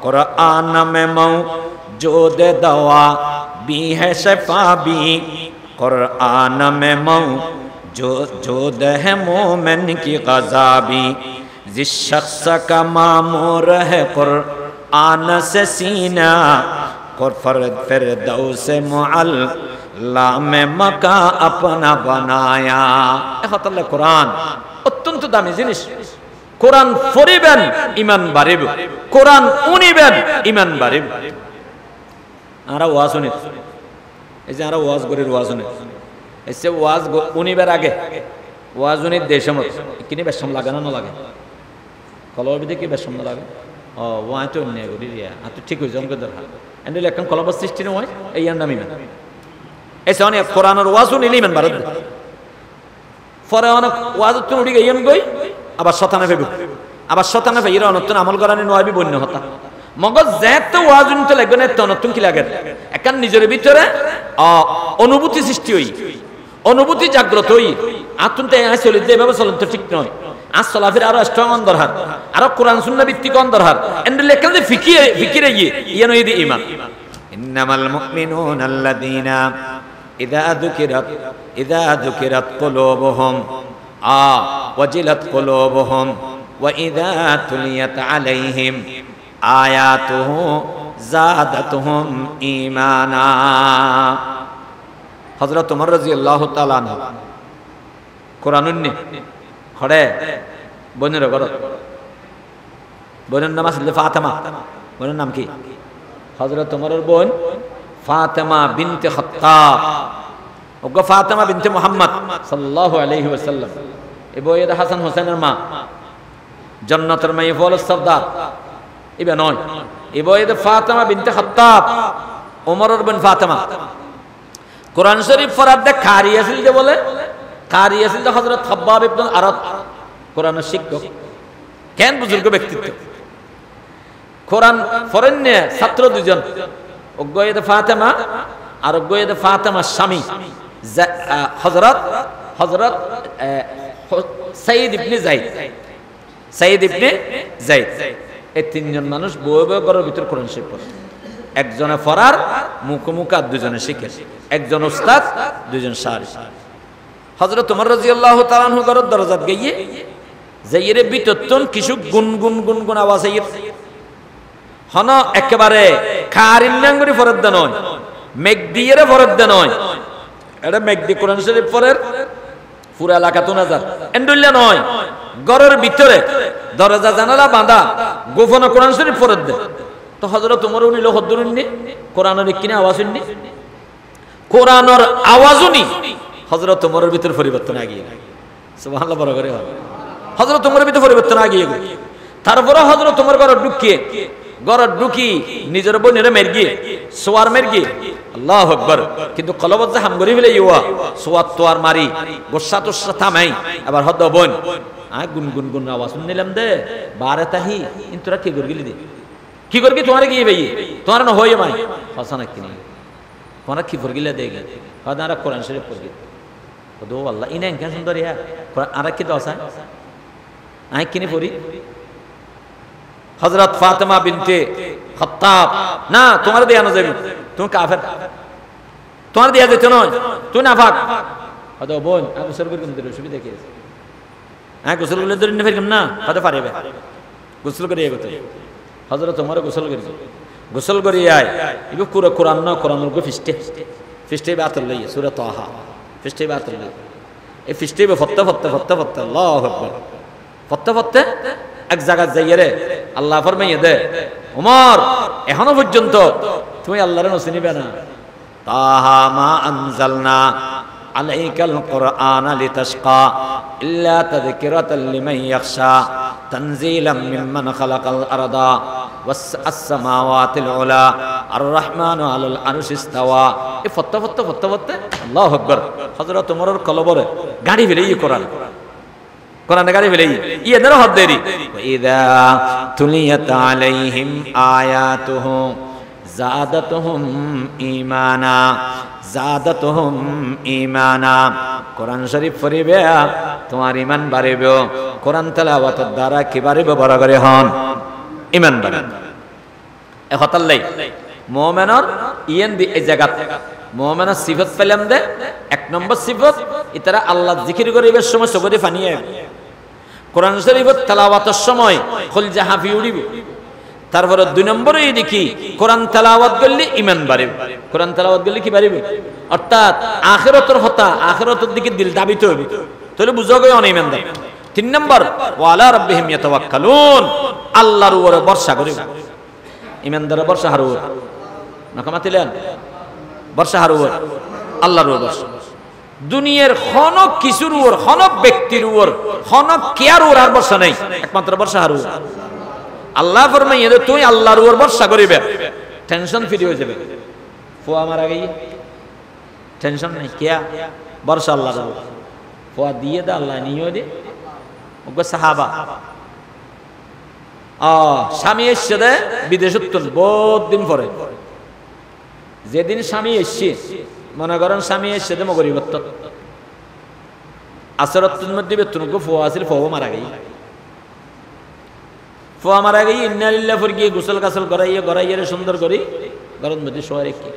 কোরআন মে মৌজুদ দওয়া भी है शिफा भी, कुरान में मौजूद है मोमिन की ग़ज़ा भी, जिस शख्स का मामूर है कुरान से सीना, फिरदौस मुअल्ला में मका अपना बनाया। কোরআন অত্যন্ত দামি জিনিস। কোরআন পড়িবেন ঈমান বাড়িব, কোরআন উনিবেন ঈমান বাড়িব। আমরা ওয়াজ শুনি, এই যে আমরা ওয়াজ করির ওয়াজ শুনি, এসে ওয়াজ উনিবার আগে ওয়াজ উনি দেশম কিনে বেশম লাগে না লাগে, কলর বিদে কি বেশম লাগে, ওয়াই তো অন্য করি রিয়া তো ঠিক হয়েছে অঙ্ক দরকার এন্ডেল এখন কলবর সৃষ্টি নয়, এই নাম ইমান। এসে অনেক কোরআনের ওয়াজ শুনিলে ইমান বাড়ে, পরে অনেক ওয়াজ তো উঠি গেন গই, আবার শতানে ফেবু, আবার শতানে ফে ইরা অনতন আমল করানি নয় বন্য হতা মগজ যেত ওয়াজ শুনতে লাগবে না, নতুন কি লাগে এখন নিজের ভিতরে অনুভূতি সৃষ্টি হই, অনুভূতি জাগ্রত হই, আতুনতে চলি যেভাবে চলেন তো ঠিক নয়। আজ চলাফের আরো স্ট্রং দরকার, আরো কোরআন সুন্নাহ ভিত্তিক দরকার, এন্ডেল এখন যে ফিকিরে গিয়ে ইয়ে নয় ঈমান। ইন্নামাল মুমিনুনা আল্লাযীনা ইযা যুকিরাত কুলুবুহুম ওয়াজিলাত কুলুবুহুম ওয়া ইযা তুলিয়াত আলাইহিম আয়াতুহু যাদাতুহুম ঈমানা। হযরত ওমর রাদিয়াল্লাহু তাআলা আনহু কোরআন উন্নি হড়ে বোনের ঘর, বোনের নাম আসলে ফাতেমা, বোনের নাম কি? হযরত ওমরের বোন ফাতেমা বিনতে খাত্তাব, ওগো ফাতেমা বিনতে মুহাম্মদ সাল্লাল্লাহু আলাইহি ওয়াসাল্লাম। এই বইয়ের হাসান হোসেনের মা, জান্নাতের মাই ফল সরদার ইবা নয়, এই বইয়ের ফাতেমা বিনতে খাত্তাব, ওমরের বোন ফাতেমা। কোরআন শরীফ পড়ার দে কারি আছিল যে বলে, কারি আছিল যে হযরত খাব্বাব ইবনে আরাত, কোরআনের শিক্ষক, কেন বুজুর্গ ব্যক্তিত্ব। কোরআন পড়েন নিয়ে ছাত্র দুজন, অজ্ঞয়েদ ফাতেমা আর অজ্ঞয়েদ ফাতেমার স্বামী হযরত সাইদ ইবনে যায়েদ, সাইদ ইবনে যায়েদ। এই তিনজন মানুষ বয়ে বয়ে ঘরের ভিতর কোরআন শরীফ পড়ে, একজনে পড়ার মুখোমুখি আর দুজনে শিখে, একজন উস্তাদ দুজন সারি। হযরত ওমর রাদিয়াল্লাহু তাআলা আনহু ঘরের দরজাত গিয়ে যাইরে বিতত্তন কিছু গুনগুন গুনগুন আওয়াজ আইর হন একেবারে কারিন্নাঙ্গুরি ফরদ্দ নয় মেঘদিয়ের ফরদ্দ নয় এটা মেঘদি কোরআন শরীফ পড়ের পুরা এলাকা তো না যার এন্ডুল্লা নয় ঘরের ভিতরে দরজা জানালা বাঁধা গোপন কোরআন শরীফ ফরদ্দ তো হযরত ওমর উনিল হদ্দুরুন্নি কোরআনের কিনে আওয়াজ শুননি কোরআনের আওয়াজও নি হযরত ওমরের ভিতর পরিবর্তন আগিয়ে সুবহানাল্লাহ বড় করে হযরত ওমরের ভিতর পরিবর্তন আগিয়ে তারপরে হযরত ওমর ঘর ঢুকি নিজের বোনের মেরগি সোয়ার মেরগি আল্লাহু আকবার কিন্তু কলবত যে হাম করি ফেলে ইয়া সোয়াত তোয়ার মারি গোসা তোসা থামাই আবার হদ বোন গুন গুন গুন আওয়াজ শুনলাম দে বারে তাহি ইন্তরা কি করে গলি দে কি করবি তোমারে কি ভাই তোমার না হই মাই হাসানা কিনি তোমার কি ফর গিলা দেগে হাদারা কোরআন শরীফ পড়ি দো আল্লাহ ইনা কেন সুন্দর ইয়া কোরআন আর কি দোসা আই কিনি পড়ি হযরত ফাতেমা বিনতে খাত্তাব না তোমার দেয়া না যাবে তুমি কাফের তোমার দেয়া যেত নয় তুই নাফাক হয়তো বোন আমি গোসল করি কিন্তু সুবিধা কি আছে হ্যাঁ গোসল করলে ধরে নিয়ে ফেরলাম না হয়তো পারবে গোসল করে এগোতে হযরত ওমর গোসল করি আয় ইবু পুরো কোরআন না কোরআনের গো ফিস্টে বাতল লইয়া সূরা তাহা ফিস্টে বাতল লইয়া এই ফিস্টে ফত্তা আল্লাহু আকবার ফত্তা এক জায়গা যাইরে আল্লাহ ফরমাইয়া দে ওমর এখনো পর্যন্ত তুমি আল্লাহর নসিনিবে না তাহা মা আনজালনা আলাইকাল কুরআনা লিতাশকা ইল্লা তাযকিরাতাল লিমান ইয়াখশা তানজিলাম মিম্মান খালাকাল আরদা ওয়াস সামাওয়াতিল উলা আর রহমানু আলাল আরশি ইস্তাওয়া এই ফত্তা আল্লাহু আকবার হযরত ওমরের কলবরে গাড়ি ফেলে কোরআন গাড়ি ফেলে ইয়েদের হদ দেরি ইদা তুলিয়াত আলাইহিম আয়াতুহু জাদাতুহুম ঈমানা কোরআন শরীফ পড়িবে তোমার ঈমান বাড়িবে কোরআন তেলাওয়াতের দ্বারা কি বাড়িবে বড় করে হন ঈমান বাড়িবে এহতাল্লাই মুমিনের ইয়েন দি এই জায়গা মুমিনের সিফত পেলাম দে এক নম্বর সিফত ইতারা আল্লাহ জিকির করিবার সময় চোখে পানি আইবে কোরআন শরীফের তেলাওয়াতের সময় কলজা হাফি উড়িব তারপরে দুই নম্বরে দেখি কোরআন তেলাওয়াত করলে ঈমান বাড়িবে কোরআন তেলাওয়াত করলে কি বাড়িবে অর্থাৎ আখিরাতের হতা আখিরাতের দিকে দিল দাবিত হবে তাহলে বুঝা গয় অন ঈমানদার তিন নম্বর ওয়ালা রাব্বিহিম ইয়াতাওয়াক্কালুন আল্লাহর উপরে ভরসা করিবে ঈমানদারের ভরসা হারু নাকামাতিলেন ভরসা হারু আল্লাহর উপর ভরসা দুনিয়ার কোন কিছুর উপর কোন ব্যক্তির উপর কোন কেয়ার উপর আর ভরসা নাই একমাত্র ভরসা হারু আল্লাহ ফরমাইয়ে দে তুই আল্লাহর উপর ভরসা করিবে টেনশন ফ্রি হয়ে যাবে ফুয়া মারা গই টেনশন নাই কিয়া ভরসা আল্লাহর উপর ফুয়া দিয়ে দে আল্লাহ নিয়ে দে ওগো সাহাবা স্বামী এসে দে বিদেশত্ব বহুত দিন পরে যেদিন স্বামী এসছে মনে করেন স্বামী এসে দে মগরিবত্ত আসরত্বের মধ্যে বেতনকে ফুয়া আসিল ফুয়া মারা গই ফুয়া মারা গই ইন্না লিল্লাহ ফর গিয়ে গোসল কাসল গড়াইয়ে সুন্দর করি গরম মধ্যে শোয়ারে কি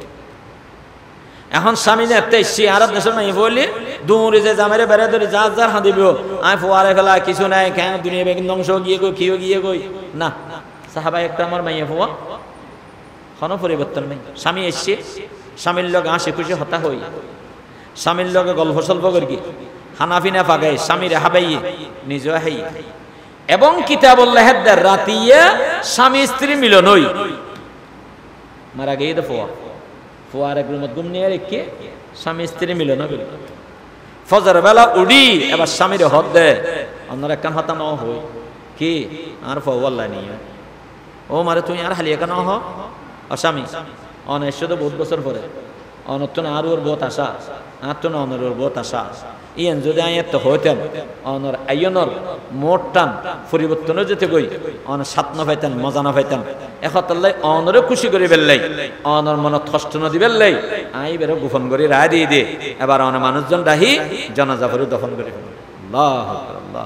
এখন স্বামী একটা এসছি আরব দেশের মাই বলি দূরে যে জামেরে বেড়ে ধরে যার হাঁদিব আয় ফুয়ারে ফেলা কিছু নাই কেন দুনিয়া বেগিন ধ্বংস গিয়ে কই কিও গিয়ে কই না সাহাবা একটা আমার মাইয়া ফুয়া কোনো পরিবর্তন নেই স্বামী এসছে স্বামীর লগে হাসি খুশি হতা হই স্বামীর লগে গল্প সল্প করি হানাফিনা ফাগাই স্বামীর হাবাইয়ে নিজে হাই এবং কিতাবুল্লাহ হেদার রাতিয়া স্বামী স্ত্রী মিলন হই মারা গিয়ে তো ফুয়ার এক রুমত ঘুম নিয়ে রেখে স্বামী স্ত্রী মিলন হবে ফজর বেলা উড়ি এবার স্বামীর হদ দে অন্যর একখান হতা ন হই কি আর ফওয়াল্লাহ নিয়ে ও মারে তুই আর হালিয়া কেন হ অস্বামী অনেশ্বর তো বহুত বছর পরে অনত্তন আর ওর বহুত আশা আর তো না অনর ওর বহুত আশা ইয়ান যদি আয়াত হইতেন অনর আইয়নর মোটটান পরিবর্তনও যেতে গই অন সাত না পাইতেন মজা না পাইতেন একতাল্লাই অনরে খুশি করে বেললাই অনর মনত কষ্ট না দিবেন লাই আই বেরো গোপন করে রায় দিয়ে দে এবার অন মানুষজন রাহি জানাজা করে দফন করে আল্লাহু আকবার আল্লাহ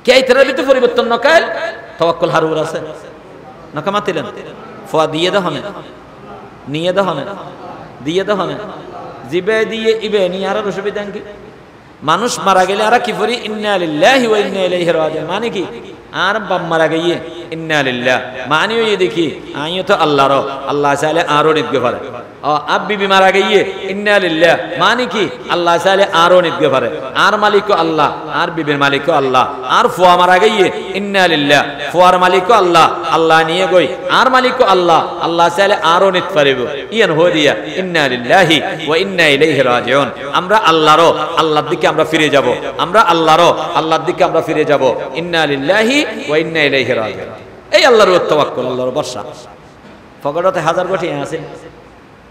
কে ইতরা বিতে পরিবর্তন নকাল তাওয়াক্কুল হারুর আছে নকামাতিলেন ফুয়া দিয়ে দহনে নিয়ে দহনে দিয়ে দহনে জিবে দিয়ে ইবে নি আর অসুবিধা কি মানুষ মারা গেলে আর কি পড়ি ইন্না লিল্লাহি ওয়া ইন্না ইলাইহি রাজিউন, মানে কি আর বাপ মারা গিয়ে ইন্না লিল্লাহ মানে ওই দেখি আইও তো আল্লাহর, আল্লাহ চাইলে আরো নিতে পারে। আব বিবি মারা গিয়ে ইন্না লিল্লাহ মানে কি আল্লাহ চাইলে আরো নিতে পারে। আর মালিকও আল্লাহ, আর বিবির মালিকও আল্লাহ। আর ফুয়া মারা গিয়ে ইন্না লিল্লাহ, ফুয়ার মালিকও আল্লাহ, আল্লাহ নিয়ে গই আর মালিকও আল্লাহ, আল্লাহ চাইলে আরো নিতে পারিব। ইয়ান হয়ে দিয়া ইন্না লিল্লাহি ওয়া ইন্না ইলাইহি রাজিউন। আমরা আল্লাহর, আল্লাহর দিকে আমরা ফিরে যাব। আমরা আল্লাহর, আল্লাহর দিকে আমরা ফিরে যাব। ইন্না লিল্লাহি ওয়া ইন্না ইলাইহি রাজিউন। এই আল্লাহর তাওয়াক্কুল, আল্লাহর ভরসা। ফগড়তে 1000 কোটি আছে,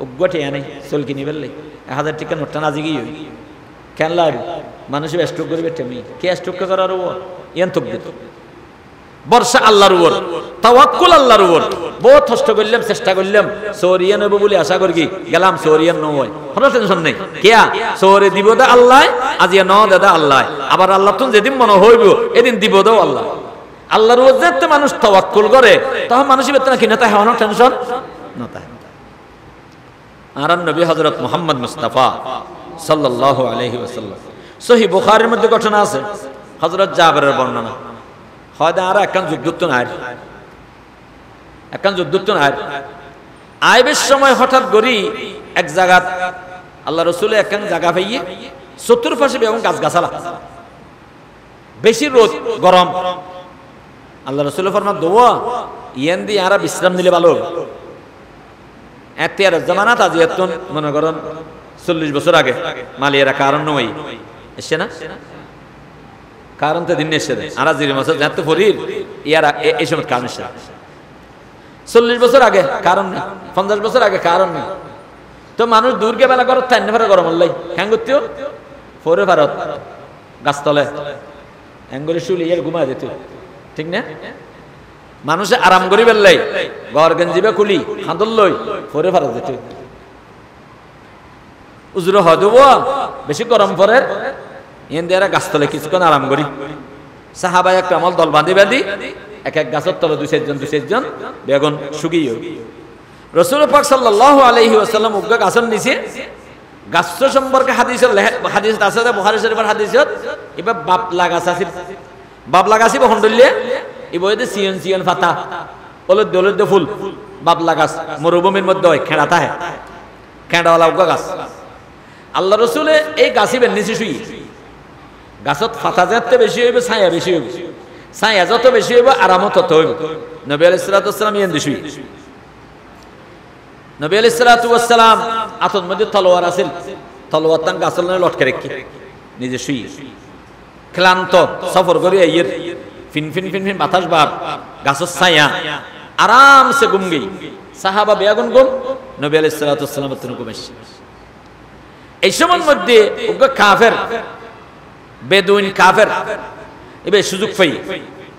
উগ্গটি আনে চলকি নিবেললে 1000 টাকা নোটটা না জিগি কেন লাভ মানুষ স্ট্রোক করবে টেমি কে স্ট্রোক করার উপর ইয়ান তকবির বর্ষা আল্লাহর উপর, তাওয়াক্কুল আল্লাহর উপর। বহুত কষ্ট করলাম, চেষ্টা করলাম, সৌরিয়া নেব বলে আশা করি গেলাম, সৌরিয়ান নয়, কোনো টেনশন নেই। কেয়া সৌরে দিব দা আল্লাহ, আজিয়া ন দাদা আল্লাহ, আবার আল্লাহ তুমি যেদিন মনে হইব এদিন দিব দাও আল্লাহ। আল্লাহর উপর যেতে মানুষ তাওয়াক্কুল করে তখন মানুষের বেতন কিনা তাই হওয়ানো টেনশন না তাই। আর নবী হযরত মুহাম্মদ মুস্তাফা সাল্লাল্লাহু আলাইহি ওয়াসাল্লাম সহিহ বুখারীর মধ্যে ঘটনা আছে, হযরত জাবেরের বর্ণনা। হয়তো আর একখান যুদ্ধ নাই, একখান যুদ্ধ নাই। আইবের সময় হঠাৎ করি এক জায়গা আল্লাহ রসুল একখান জায়গা পাইয়ে চতুর্পাশে এবং গাছ গাছালা, বেশি রোদ গরম। আল্লাহ রসুল ফরমা দোয়া ইয়ান দিয়ে আর বিশ্রাম নিলে ভালো। এতিয়ার জামানাত আজি এতন মনে করেন 40 বছর আগে মালিয়ারা কারণ নয় এসছে না, কারণ তো দিন এসে আর জির মাস যাতে ফরির ইয়ারা এই সময় কারণ এসে 40 বছর আগে কারণ নেই, 50 বছর আগে কারণ নেই। তো মানুষ দূরকে বেলা করত তাই না গরম হল্লাই হ্যাং করতেও ফোরে ভারত গাছতলে হ্যাঙ্গরে শুলে ইয়ার ঘুমা যেত, ঠিক না? মানুষে আরাম করি বেললাই ঘর গেঞ্জিবে খুলি হাঁদল লই ফোরে ভারত যেত। উজুর হদব বেশি গরম পরে ইন দিয়ে গাছতলে কিছুক্ষণ আরাম করি। সাহাবাই একটা আমল দল বাঁধি বাঁধি এক এক গাছের তলে 2-4 জন বেগুন শুকিয়ে। রাসূল পাক সাল্লাল্লাহু আলাইহি ওয়াসাল্লাম উগ্গা গাছের নিচে গাছ সম্পর্কে হাদিস আছে, বুখারী শরীফের হাদিসত এবার বাবলা গাছ আছে, বাবলা গাছি বহন্ডলিয়ে এবারে সিয়ন সিয়ন পাতা অলদ দলদ ফুল বাবলা গাছ মরুভূমির মধ্যে হয়, খেড়া থাকে খেড়াওয়ালা উগ্গা গাছ। আল্লাহ রসুলে এই গাছিবেন নিচে শুই, গাছত ফাতা যাতে বেশি হইবে ছায়া বেশি হইবে, ছায়া যত বেশি হইব আরামত তত হইব। নবী আলাইহিস সালাতু ওয়াস সালাম ইয়ান্দি শুই, নবী আলাইহিস সালাতু ওয়াস সালাম আতর মধ্যে তলোয়ার আছিল, তলোয়ার তান গাছল লটকে রেখে নিজে শুই। ক্লান্ত সফর করে আইয়ের ফিন ফিন ফিন ফিন বাতাস বার গাছের ছায়া আরামসে ঘুম গই। সাহাবা বেয়াগুন ঘুম, নবী আলাইহিস সালাতু ওয়াস সালাম তখন ঘুমাইছে। এই সময়ের মধ্যে উগ্র কাফের বেদুইন কাফের এবার সুযোগ পাই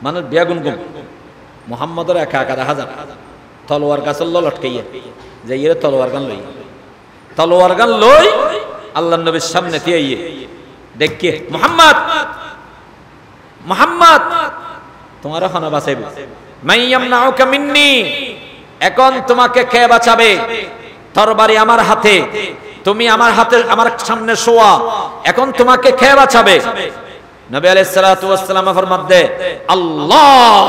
মানুষ বেয়াগুন গুম মুহাম্মদের একা একা দেখা যান তলোয়ার গাছল লটকাইয়া যাইয়ে তলোয়ার গান লই, তলোয়ার গান লই আল্লাহ নবীর সামনে দিয়ে দেখে মুহাম্মদ মুহাম্মদ তোমার খানা বাঁচাইব, মাই ইয়ামনাউকা মিন্নি, এখন তোমাকে কে বাঁচাবে? তরবারি আমার হাতে, তুমি আমার হাতে আমার সামনে শোয়া, এখন তোমাকে কে বাঁচাবে? নবী আলাইহিস সালাতু ওয়াস সালাম ফরমাত দে আল্লাহ,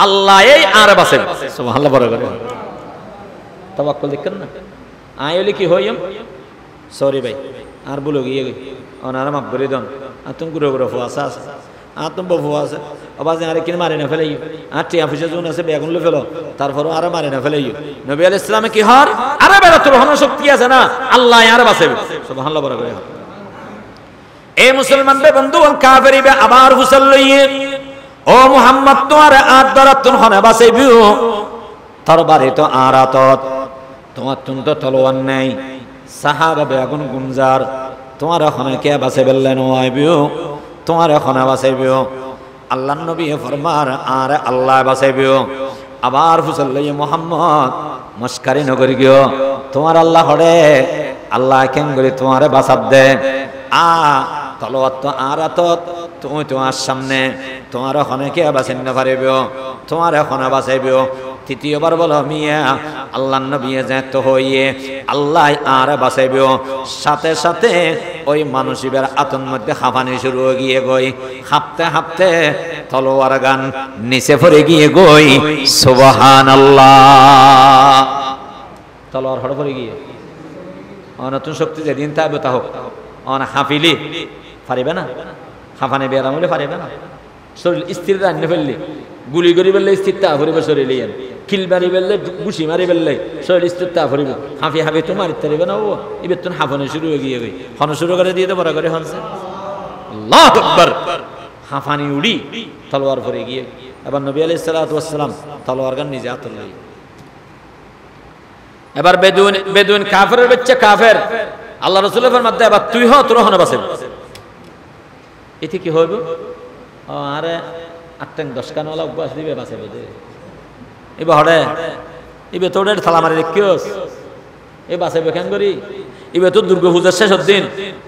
আল্লাহ এই আর বাঁচাবে। সুবহানাল্লাহ বড় করে তাওয়াক্কুল দেখেন না। আইলে কি হইম সরি ভাই আর বলো গিয়ে ওনারা মাফ করে দেন, আর তুমি গুরু গুরু ফুয়াসা আছে, আর তুমি বহু আছে আবার আরে কিনে মারে না ফেলাই, আর টিয়া পয়সা যখন আছে বেগুন লো ফেলো তারপরও আরো মারে না ফেলাই। নবী আলাইহিস সালামে কি হর আরে বেড়া তোর হন শক্তি আছে না, আল্লাহ আর বাঁচাবে। সুবহানাল্লাহ বড় করে এই মুসলমান বে বন্ধু কাফেরি বে আবার হুসল লইয়ে ও মুহাম্মদ তোমার আর দ্বারা তুন হনে বাঁচাইবিও, তরবারি তো আরাতত তোমার তুন তো তলোয়ার নাই, সাহাবা বেগুন গুমজার তোমার হনে কে বাঁচাইবেলেন আইবিও, তোমার এখন বাঁচাইবিও। আল্লাহ নবী ফরমার আর আল্লাহ বাঁচাইবিও। আবার ফুসল লইয়ে মুহাম্মদ মস্কারি নগরি গিও তোমার আল্লাহ হরে আল্লাহ কেন করি তোমার বাঁচাব দে। তলোয়ার তো আরাতত তুমি তোমার সামনে তোমার ওখানে কে বাঁচাই না পারিবিও, তোমার এখন বাঁচাইবিও। তৃতীয়বার বলো মিয়া আল্লাহ নবী যেত হইয়ে আল্লাহ আর বাঁচাইব। সাথে সাথে ওই মানুষের আতন মধ্যে হাঁপানি শুরু হয়ে গিয়ে গই, হাঁপতে হাঁপতে তলোয়ার গান নিচে পড়ে গিয়ে গই সুবহানাল্লাহ। তলোয়ার হড় পড়ে গিয়ে নতুন শক্তি যেদিন থাকবে তা হোক হাঁপিলি পারিবে না, হাঁপানি বেড়াম হলে পারিবে না। শরীর স্থির রান্না ফেললি গুলি করি ফেললে স্থির তা ভরিব, শরীর খিল মারি ফেললে ঘুষি মারি ফেললে শরীর স্থির তা ভরিব। হাঁফি হাঁফি তো মারিতে পারিবে না। ও এবার তো হাঁপানি শুরু হয়ে গিয়ে গই হন শুরু করে দিয়ে তো বড় করে হনছে আল্লাহু আকবার। হাঁফানি উড়ি তলোয়ার ভরে গিয়ে এবার নবী আলাইহিস সালাতু ওয়াস সালাম তলোয়ার গান নিজে হাতে লই। এবার বেদুইন কাফেরের বাচ্চা কাফের আল্লাহ রাসূলের ফরমাতে এবার তুই হ তোর হন বাসে। এতে কি হইব? আরে 8-10 কানওয়ালা উপবাস দিবে বাসে বেদে এবার হড়ে এবার তোদের থালা মারি দেখিওস এ বাসে বেখান করি এবার তোর দুর্গা পূজার শেষের দিন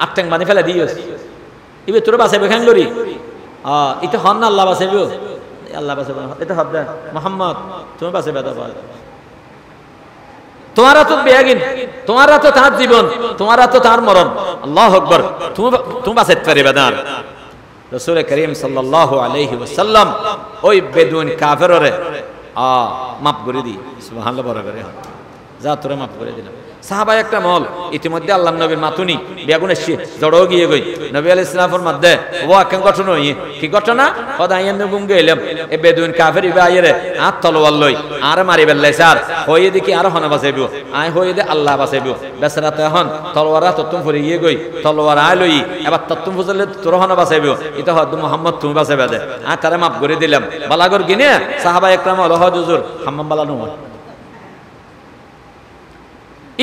8 বানি ফেলে দিওস এবার তোর বাসে বেখান করি এটা হন না আল্লাহ বাসেব আল্লাহ বাসে এটা হব দে মোহাম্মদ তুমি বাসে বেদা পাল তোমারা তো বেয়াগিন, তোমারা তো তার জীবন, তোমারা তো তার মরণ। আল্লাহু আকবার। তুমি বাঁচাইতে পারিবে না। রাসূল করিম সাল্লাল্লাহু আলাইহি ওয়াসাল্লাম ওই বেদুইন কাফেররে মাফ করে দি। সুবহানাল্লাহ বড় করে যা তোরে মাফ করে দিলাম। সাহাবায়ে একরাম ইতিমধ্যে আল্লাহ নবীর মাতুনি বেগুন এসে জড়ো গিয়ে গই নবী আলাইহিস সালামের মধ্যে ও কেন ঘটনা কি ঘটনা কদাইয়ান নবুম গেলাম এ বেদুইন কাফের ইবাইরে আর তলোয়ার লই আর মারি বেল্লাই স্যার হইয়ে দেখি আর হনা বাঁচাইব আই হইয়ে দে আল্লাহ বাঁচাইব বেচারা তো এখন তলোয়ার তত্তুম ফরি গিয়ে গই তলোয়ার আই লই এবার তত্তুম ফুজলে তোর হনা বাঁচাইব এটা হদ মুহাম্মদ তুমি বাঁচাইবে দে আর তারে মাফ করে দিলাম। বালাগর গিনে সাহাবায়ে একরাম হল হুজুর হাম্মাম বালা নয়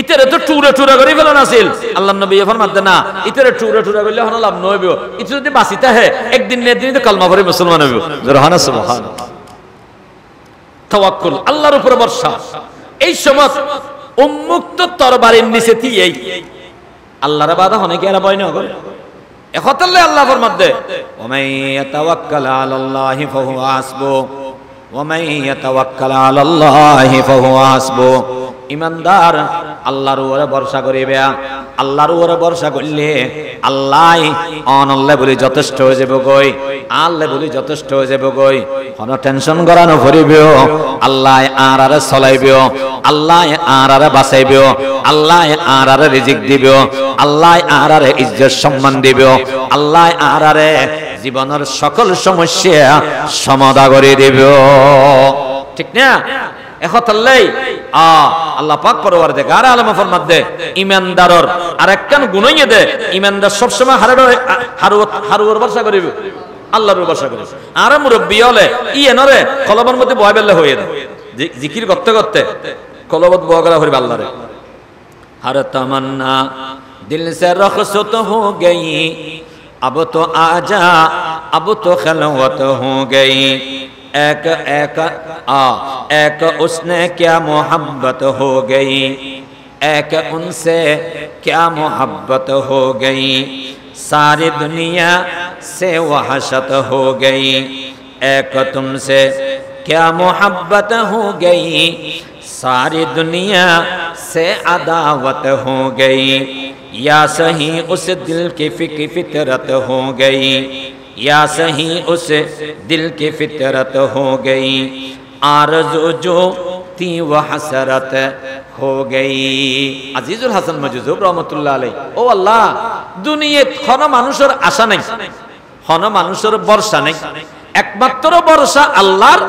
ইতরে তো টুরা টুরা করে ফেলন আসিল আল্লাহ নবী ফরমাতে না ইতরে টুরা টুরা করলে হন লাভ নইব ইতো যদি বাঁচিতে হে একদিন না একদিন তো কলমা পড়ে মুসলমান হইব। সুবহানাল্লাহ সুবহানাল্লাহ। তাওয়াক্কুল আল্লাহর উপর ভরসা। এই সময় উন্মুক্ত তরবারির নিচে এই আল্লাহর বাদা হনে কি আর ভয় না করে একতাল্লে আল্লাহ ফরমাতে ওয়া মান ইয়াতাওয়াক্কাল আলাল্লাহি ফাহুয়া হাসবু ওয়া মান ইয়াতাওয়াক্কাল আলাল্লাহি ফাহুয়া হাসবু। ইমানদার আল্লাহর উপরে ভরসা করিবে, আল্লাহর উপরে ভরসা করলে আল্লাহ অনল্লে বলি যথেষ্ট হয়ে যাব গই, আল্লাহ বলি যথেষ্ট হয়ে যাব গই। কোনো টেনশন করানো করিবেও আল্লাহ আর আরে চলাইবেও, আল্লাহ আর আরে বাঁচাইবেও, আল্লাহ আর আরে রিজিক দিবেও, আল্লাহ আর আরে ইজ্জত সম্মান দিবেও, আল্লাহ আর আরে জীবনের সকল সমস্যা সমাধান করে দিবেও। ঠিক না? একতাল্লাই আল্লাহ পাক পরওয়ারদিগার আলম ফরমাতে ইমানদারর আরেকখান গুণই দে ইমানদার সব সময় হারুর ভরসা করিবে, আল্লাহর ভরসা করিবে। আর মুরব্বি হলে এনরে কলবের মধ্যে বয় বেলে হয়ে দে জিকির করতে করতে কলবত বয় করা করিবে আল্লাহরে। हर तमन्ना दिल से रखसत हो गई, अब तो आजा अब तो खलवत हो गई, एक एक एक उसने क्या मोहब्बत हो गई, एक उनसे क्या मोहब्बत हो गई, सारी दुनिया से वहशत हो गई, एक तुमसे क्या मोहब्बत हो गई, सारी दुनिया से अदावत हो गई, या सही उस दिल की फितरत हो गई, या सही उस दिल की फितरत हो गई, आरज़ू जो थी वह हसरत हो गई। আজিজুল হাসান মজুজুব রহমতুল্লাহ আলাইহি ও আল্লাহ, দুনিয়াত কোনো মানুষের আশা নাই, কোনো মানুষের ভরসা নাই, একমাত্র ভরসা আল্লাহর,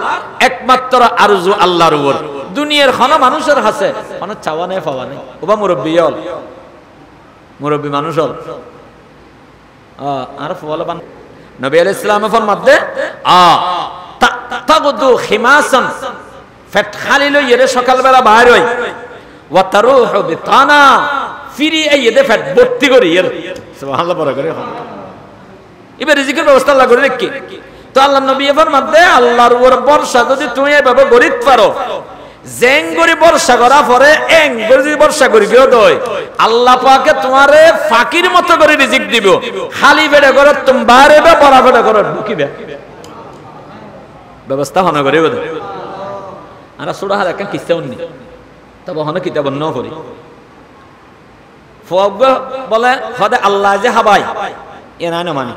একমাত্র আরজু আল্লাহর উপর। দুনিয়ার কোনো মানুষের হাসে কোনো চাওয়া নাই পাওয়া নাই। ওবা মুরব্বী হল, মুরব্বী মানুষ হল আর ফলবান নবী আলাইহিস সালাম ফরমাতে তাগুদু খিমাসান, পেট খালি লই এর সকালবেলা বাইর হই, ওয়া তারুহু বিতানা, ফিরি এই এদে পেট ভর্তি করি এর। সুবহানাল্লাহ বড় করে এবার রিজিকের ব্যবস্থা আল্লাহ করে রাখি। তো আল্লাহ নবী ফরমাতে আল্লাহর উপর ভরসা যদি তুমি এভাবে গরিত পারো, জেং গরি ভরসা করা পরে এং গরি ভরসা করিবেও দয়, আল্লাহ পাকে তোমারে ফাকির মতো করে রিজিক দিব। খালি বেড়ে করে তুমি বাইরে বা বড় বেড়ে করে ঢুকিবে, ব্যবস্থা হন করে বোধ। আর সুরা হার একটা কিস্তা উন্নি তবে হনে কিতাব ন করি ফগ বলে হদে আল্লাহ যে হাবাই এ না মানে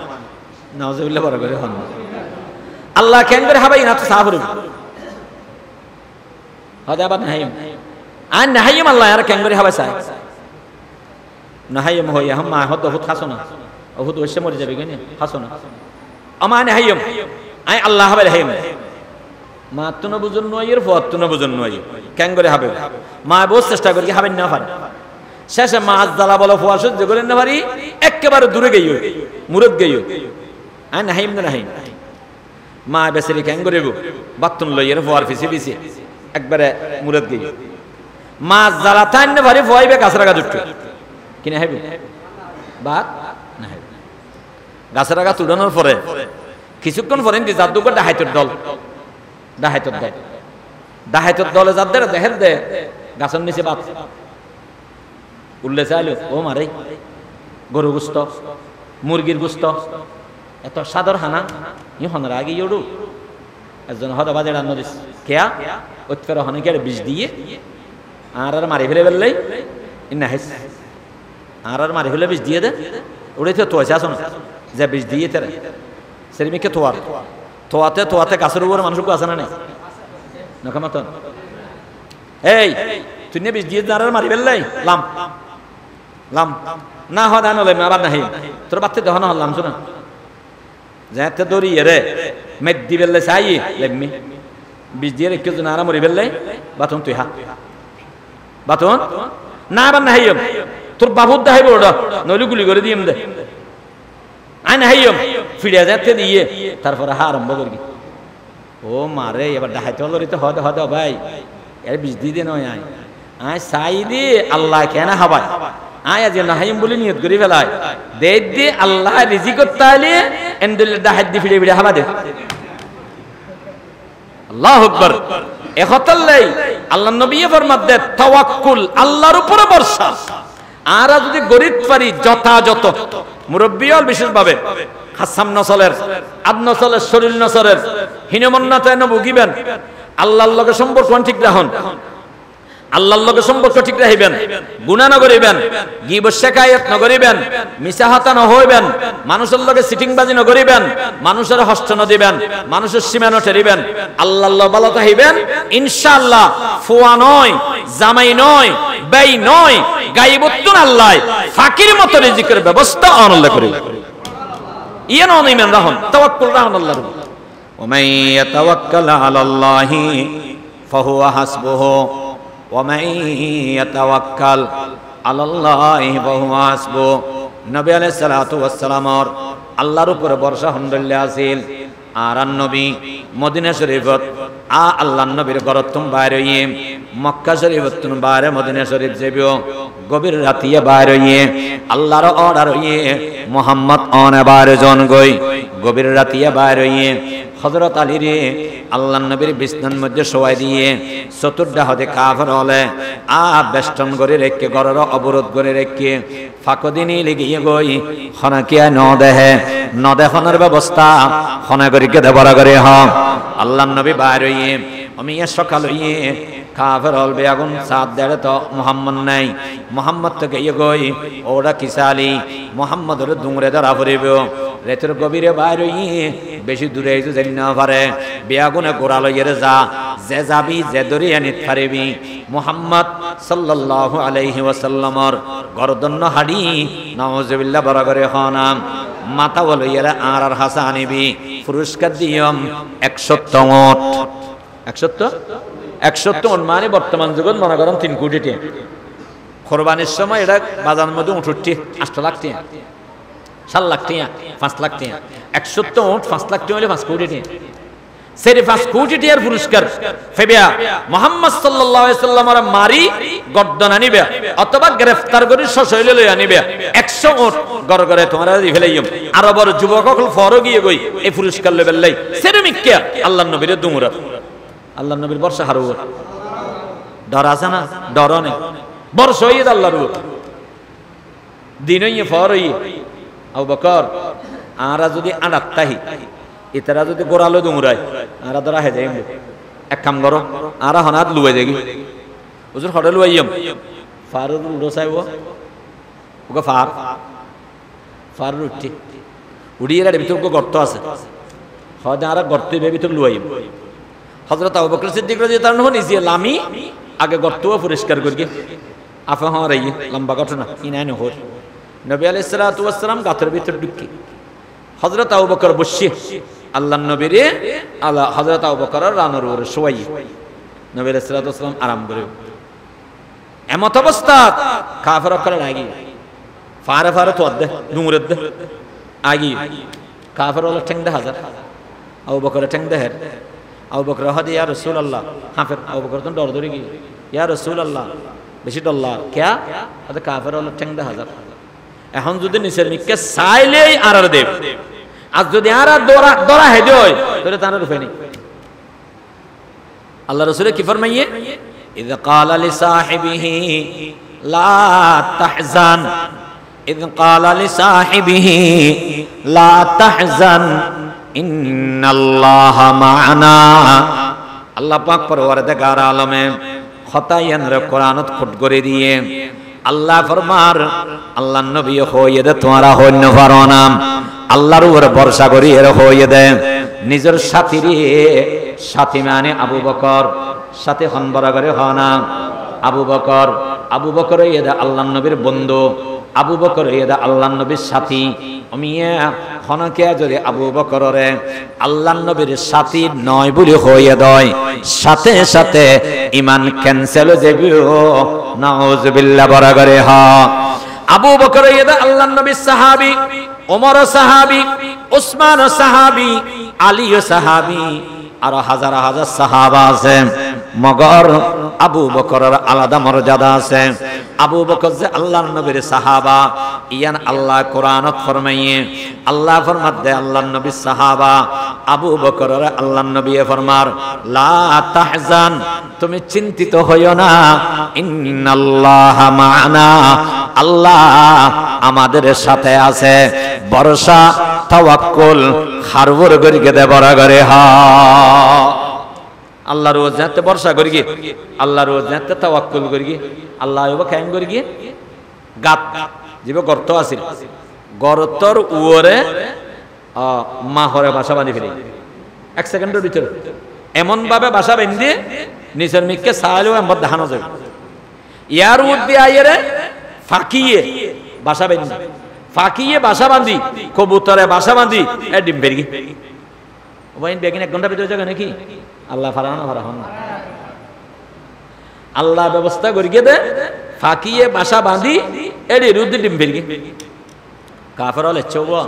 নাউজুবিল্লাহ বড় করে হন আল্লাহ কেন করে হাবাই না তো সাফর হদে আবার নাহিম আর নাহিম আল্লাহ আর কেন করে হাবাই চাই নাহিম হইয়া হাম মা হদ বহুত হাসনা বহুত ওইসে মরে যাবে কেন হাসনা আমা নাহিম আই আল্লাহ হাবাই নাহিম মা তুন বুঝুন নয়ের ফত তুন বুঝুন নয় কেন করে হবে মা বহুত চেষ্টা করি হাবেন না পারে শেষে মাছ জ্বালা বলো ফোয়া সহ্য করেন না পারি একেবারে দূরে গেইও মুরত গেইও আই নাহিম না নাহিম মা বেচারি কেন করে বাতুন লইয়ের ফোয়ার পিছে পিছে একবারে মুরত গেইও মাছ জ্বালা তাই না পারি ফোয়াইবে গাছের আগা দুটো কিনে হাইব বাদ না হাইব গাছের আগা তুলানোর পরে কিছুক্ষণ পরে যার দুপুর ডাহাইতর দল ডাহাইতর দলে যার দেয় দেখেন দে গাছের নিচে বাদ উল্লে চাইল ও মারে গরু গুস্ত মুরগির গুস্ত এত সাদর হানা ই হনার আগে ইউডু একজন হদা বাজে রান্না দিস কেয়া উৎপের হনে কে বিষ দিয়ে আর মারি ফেলে ফেললেই ইন্না হাইস আর মারি ফেলে বিষ দিয়ে দে ওটাই তো তোয়াছে আসো না যে বিষ দিয়ে তেরে সেরিমিকে তোয়াতে গাছের উপরে মানুষ আছে না নেই নখামাতন এই তুই নিয়ে বিষ দিয়ে আর মারি ফেললেই লাম লাম না হদা নলে আবার নাহি তোর বাচ্চা দহন হলাম শোনা যেতে দড়ি রে মেদ দি বেললে চাই লেগমি বিষ দিয়ে রেখে জন আর মরি বেললে বাথন তুই হা বাথন না আবার নাহিম তোর বাবুর দেখাইব ওটা নইলে গুলি করে দিম দে আই নাহিম ফিরে যেতে দিয়ে তারপরে হা আরম্ভ করবি ও মারে এবার ডাহাইতে হলো রিতে হদে হদে ভাই এর বিষ দিয়ে নয় আয় চাই দি আল্লাহ কেন হাবাই আয় আজ নাহিম বলে নিয়ত করি ফেলায় দে দে আল্লাহ রিজি করতে হলে এন্ডেল ডাহাত দি ফিরে ফিরে হাবা দে আল্লাহু আকবার এখতাল্লাই আল্লাহ নবী ফরমাত দে তাওয়াক্কুল আল্লাহর উপরে ভরসা আর যদি গরিব পারি যথাযথ মুরব্বিয়াল বিশেষভাবে হাসাম নসলের আদ নসলের শরীর নসলের হীনমন্যতায় ভুগিবেন আল্লাহর লগে সম্পর্ক ঠিক রাখুন আল্লাহর লগে সম্পর্ক ঠিক রাখিবেন গুনাহ না করিবেন গীবত শিকায়াত না করিবেন মিছাহাতা না হইবেন মানুষের লগে সিটিংবাজি না করিবেন মানুষের হস্ত না দিবেন মানুষের সীমা না ঠেরিবেন আল্লাহর লগে ভালো থাকিবেন ইনশাআল্লাহ ফুয়া নয় জামাই নয় বেই নয় গায়বতুন আল্লাহ ফাকির মত রিজিকের ব্যবস্থা আল্লাহ করিবেন ইয়ান ইমান রাখুন তাওয়াক্কুল রাখুন আল্লাহর উপর ওয়া মান ইয়াতাওয়াক্কাল আলাল্লাহি ফাহুয়া হাসবুহু ومن يتوكل على الله فهو حسبه নবী আলাইহিস সালাতু ওয়াস সালাম আল্লাহর উপর ভরসা আলহামদুলিল্লাহ আছিল আর নবী মদিনা শরীফত আল্লাহর নবীর ঘরতুম বাইরে হইয়ে মক্কা শরীফতুন বাইরে মদিনা শরীফ যাবিও গভীর রাতিয়ে বাইরে হইয়ে আল্লাহর অর্ডার হইয়ে মুহাম্মদ অনে বাইরে জন গই গভীর রাতিয়ে বাইরে হইয়ে হযরত আলী রে আল্লাহর নবীর বিছনার মধ্যে শোয়াই দিয়ে চতুর্দাহতে কাফের হলে বেষ্টন করে রেখে ঘরের অবরোধ করে রেখে ফাঁকদিনী লেগিয়ে গই হনাকিয়া নদেহনের ব্যবস্থা হনা করিকে দেবরা করে হম আল্লাহর নবী বাইর হইয়ে আমি সকাল হইয়ে কাফের হল বেগুন সাত দেড়ে তো মোহাম্মদ নাই মোহাম্মদ তো গিয়ে গই ওরা কিসালি মোহাম্মদের দুমরে ধরা পড়িব রেতের গভীরে বাইর হইয়ে বেশি দূরে যাই না পারে বেগুনে গোড়া লইয়ের যা যে যাবি যে দরি আনিত পারিবি মুহাম্মদ সাল্লাল্লাহু আলাইহি ওয়াসাল্লামর গরদন্ন হাড়ি নাউজুবিল্লাহ বড় করে হনাম মাথা লইয়েরা আর হাসা আনিবি পুরস্কার দিয়ম 100 ওট 100 মানে বর্তমান যুগত মনে করেন 3 কোটি টাকা কোরবানির সময় এটা বাজারের মধ্যে 8 লাখ টাকা 4 লাখ টাকা 5 লাখ টাকা 100 ওট 5 লাখ টাকা হলে 5 কোটি টাকা সেরে 5 কোটি টাকার পুরস্কার ফেবিয়া মুহাম্মদ সাল্লাল্লাহু আলাইহি সাল্লামের মারি গর্দন আনিবে অথবা গ্রেফতার করে শশৈলে লই আনিবে 100 ওট গড় গড়ে তোমরা দি ফেলাইম আরবর যুবক সকল ফরো গিয়ে গই এই পুরস্কার লেবেল লাই সেরে মিক্কা আল্লাহর নবীর দুমরা আল্লাহর নবীর বর্ষা হারু ডর আছে না ডর নেই বর্ষ হইয়ে আল্লাহর দিন হইয়ে ফর হইয়ে আবু বকর আরা যদি আড়াত্তাহি ইতারা যদি গোড়ালো দুমরাই আরা ধরা হে যাইম এক কাম করো আর হনাত লুয়ে দেখি হুজুর হরে লুয়াইম ফারুর উড়ো চাইব ওকে ফারুর উঠছি উড়িয়ে ভিতর গর্ত আছে হয়তো আর গর্ত ভিতর লুয়াইম হযরত আবু বকর সিদ্দিক রাদিয়াল্লাহু আনহু নিজে লামি আগে গর্তও পরিষ্কার করি আফা হওয়ার এই লম্বা ঘটনা ইনাইন হর নবী আলাইহিস সালাতু ওয়াস সালাম গাতের ভিতর ঢুকি হযরত আবু বকর বসে আল্লাহর নবীরে আল্লাহ হযরত আবু বকর রানের উপরে শোয়াই নবী আলাইহিস সালাতু ওয়াস সালাম আরাম করে এমত অবস্থা কাফের করে লাগি ফারে তো দে নুরের দে আগি কাফের হলো ঠেং দে হাজার আবু বকর ঠেং দে হের আবু বকর হদি ইয়া রাসূলুল্লাহ হাফের আবু বকর তো ডর ধরে গি ইয়া রাসূলুল্লাহ বেশি ডল্লার কিয়া আদে কাফের হলো ঠেং দে হাজার এখন যদি নিচের মিককে চাইলেই আর দেব আর যদি আর দরা হেদে হয় তাহলে তার রূপে নেই আল্লাহ রাসূল কি ফরমাইয়ে ইয ক্বালা লিসাহিবিহি লা তাহজান ইয ক্বালা লিসাহিবিহি লা তাহজান ইন্নাল্লাহা মা'ানা আল্লাহ পাক পরওয়ারদিগার আলমে খতায়ান রে কোরআনত খুট করে দিয়ে আল্লাহ ফরমার আল্লাহ নবী হইয়ে দে তোমরা হইন পারো না আল্লাহর উপরে ভরসা করি এর হইয়ে দে নিজের সাথী মানে আবু বকর সাথে হনবরা করে হয় না আবু বকর হইয়ে দে আল্লাহর নবীর বন্ধু আবু বকর হইয়ে দে আল্লাহর নবীর সাথী অমিয়া হনকে যদি আবু বকররে আল্লাহর নবীর সাথী নয় বলে হইয়ে দেয় সাথে সাথে ঈমান ক্যান্সেল হয়ে যাবে নাউজুবিল্লাহ বরাবরে হা আবু বকর হইয়ে দে আল্লাহর নবীর সাহাবী ওমর সাহাবী উসমান সাহাবী আলী সাহাবী আর হাজার হাজার সাহাবা আছে মগর আবু বকরের আলাদা মর্যাদা আছে আবু বকর যে আল্লাহর নবীর সাহাবা ইয়ান আল্লাহ কোরআনত ফরমাইয়ে আল্লাহ ফরমাত দে আল্লাহর নবীর সাহাবা আবু বকরের আল্লাহর নবী ফরমার লা তাহজান তুমি চিন্তিত হইও না ইন্নাল্লাহা মা'ানা আল্লাহ আমাদের সাথে আছে ভরসা তাওয়াক্কুল খারবর করি কে দে বড় করে হা আল্লাহর রোজ যাতে ভরসা করি গিয়ে আল্লাহর রোজ যাতে তাওয়াক্কুল করি গিয়ে আল্লাহ এবার কায়েম করি গিয়ে গাত জীবে গর্ত আছিল গর্তর উরে মাহরে বাসা বাঁধি ফেলি এক সেকেন্ডের ভিতরে এমন ভাবে বাসা বেঁধে নিচের মিককে সাহায্য এমন দেখানো যাবে ইয়ার উদ্দি আইরে ফাঁকিয়ে বাসা বেঁধে ফাঁকিয়ে বাসা বাঁধি কবুতরে বাসা বাঁধি এ ডিম বেরিয়ে ওয়াইন বেগিন 1 ঘন্টা ভিতরে যাবে নাকি আল্লাহ ফারানো ফারাহন না আল্লাহ ব্যবস্থা করিয়ে দে ফাঁকিয়ে বাসা বাঁধি এডি রুদ্দি ডিম বেরিয়ে কাফের হলে চৌবা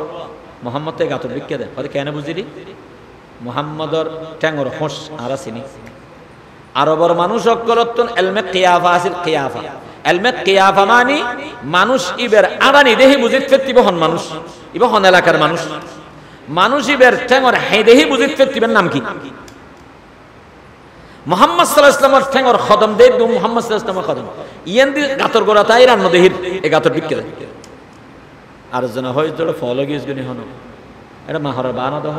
মোহাম্মদ থেকে গাতর বিক্কে দে হয়তো কেন বুঝিলি মোহাম্মদর ট্যাঙ্গর হোস আর আসিনি আরবর মানুষ অকরতন এলমে কিয়াফা আসিল কিয়াফা এলমে কিয়াফা মানি মানুষ ইবের আদানি দেহি বুঝিত ফেতিব হন মানুষ ইব হন এলাকার মানুষ ইবের ট্যাঙ্গর হাই দেহি বুঝিত ফেতিবের নাম কি মুহাম্মদ সাল্লাল্লাহু আলাইহি ওয়াসাল্লামের ঠ্যাঙ্গর খদম দে দু মুহাম্মদ সাল্লাল্লাহু আলাইহি ওয়াসাল্লামের খদম ইয়ান দি গাতর গোরা তাই রান্ন দেহির এ গাতর বিক্কে দে আর জন হয় তোড় ফলো গিস গনি হনো এটা মাহরের বানা দহ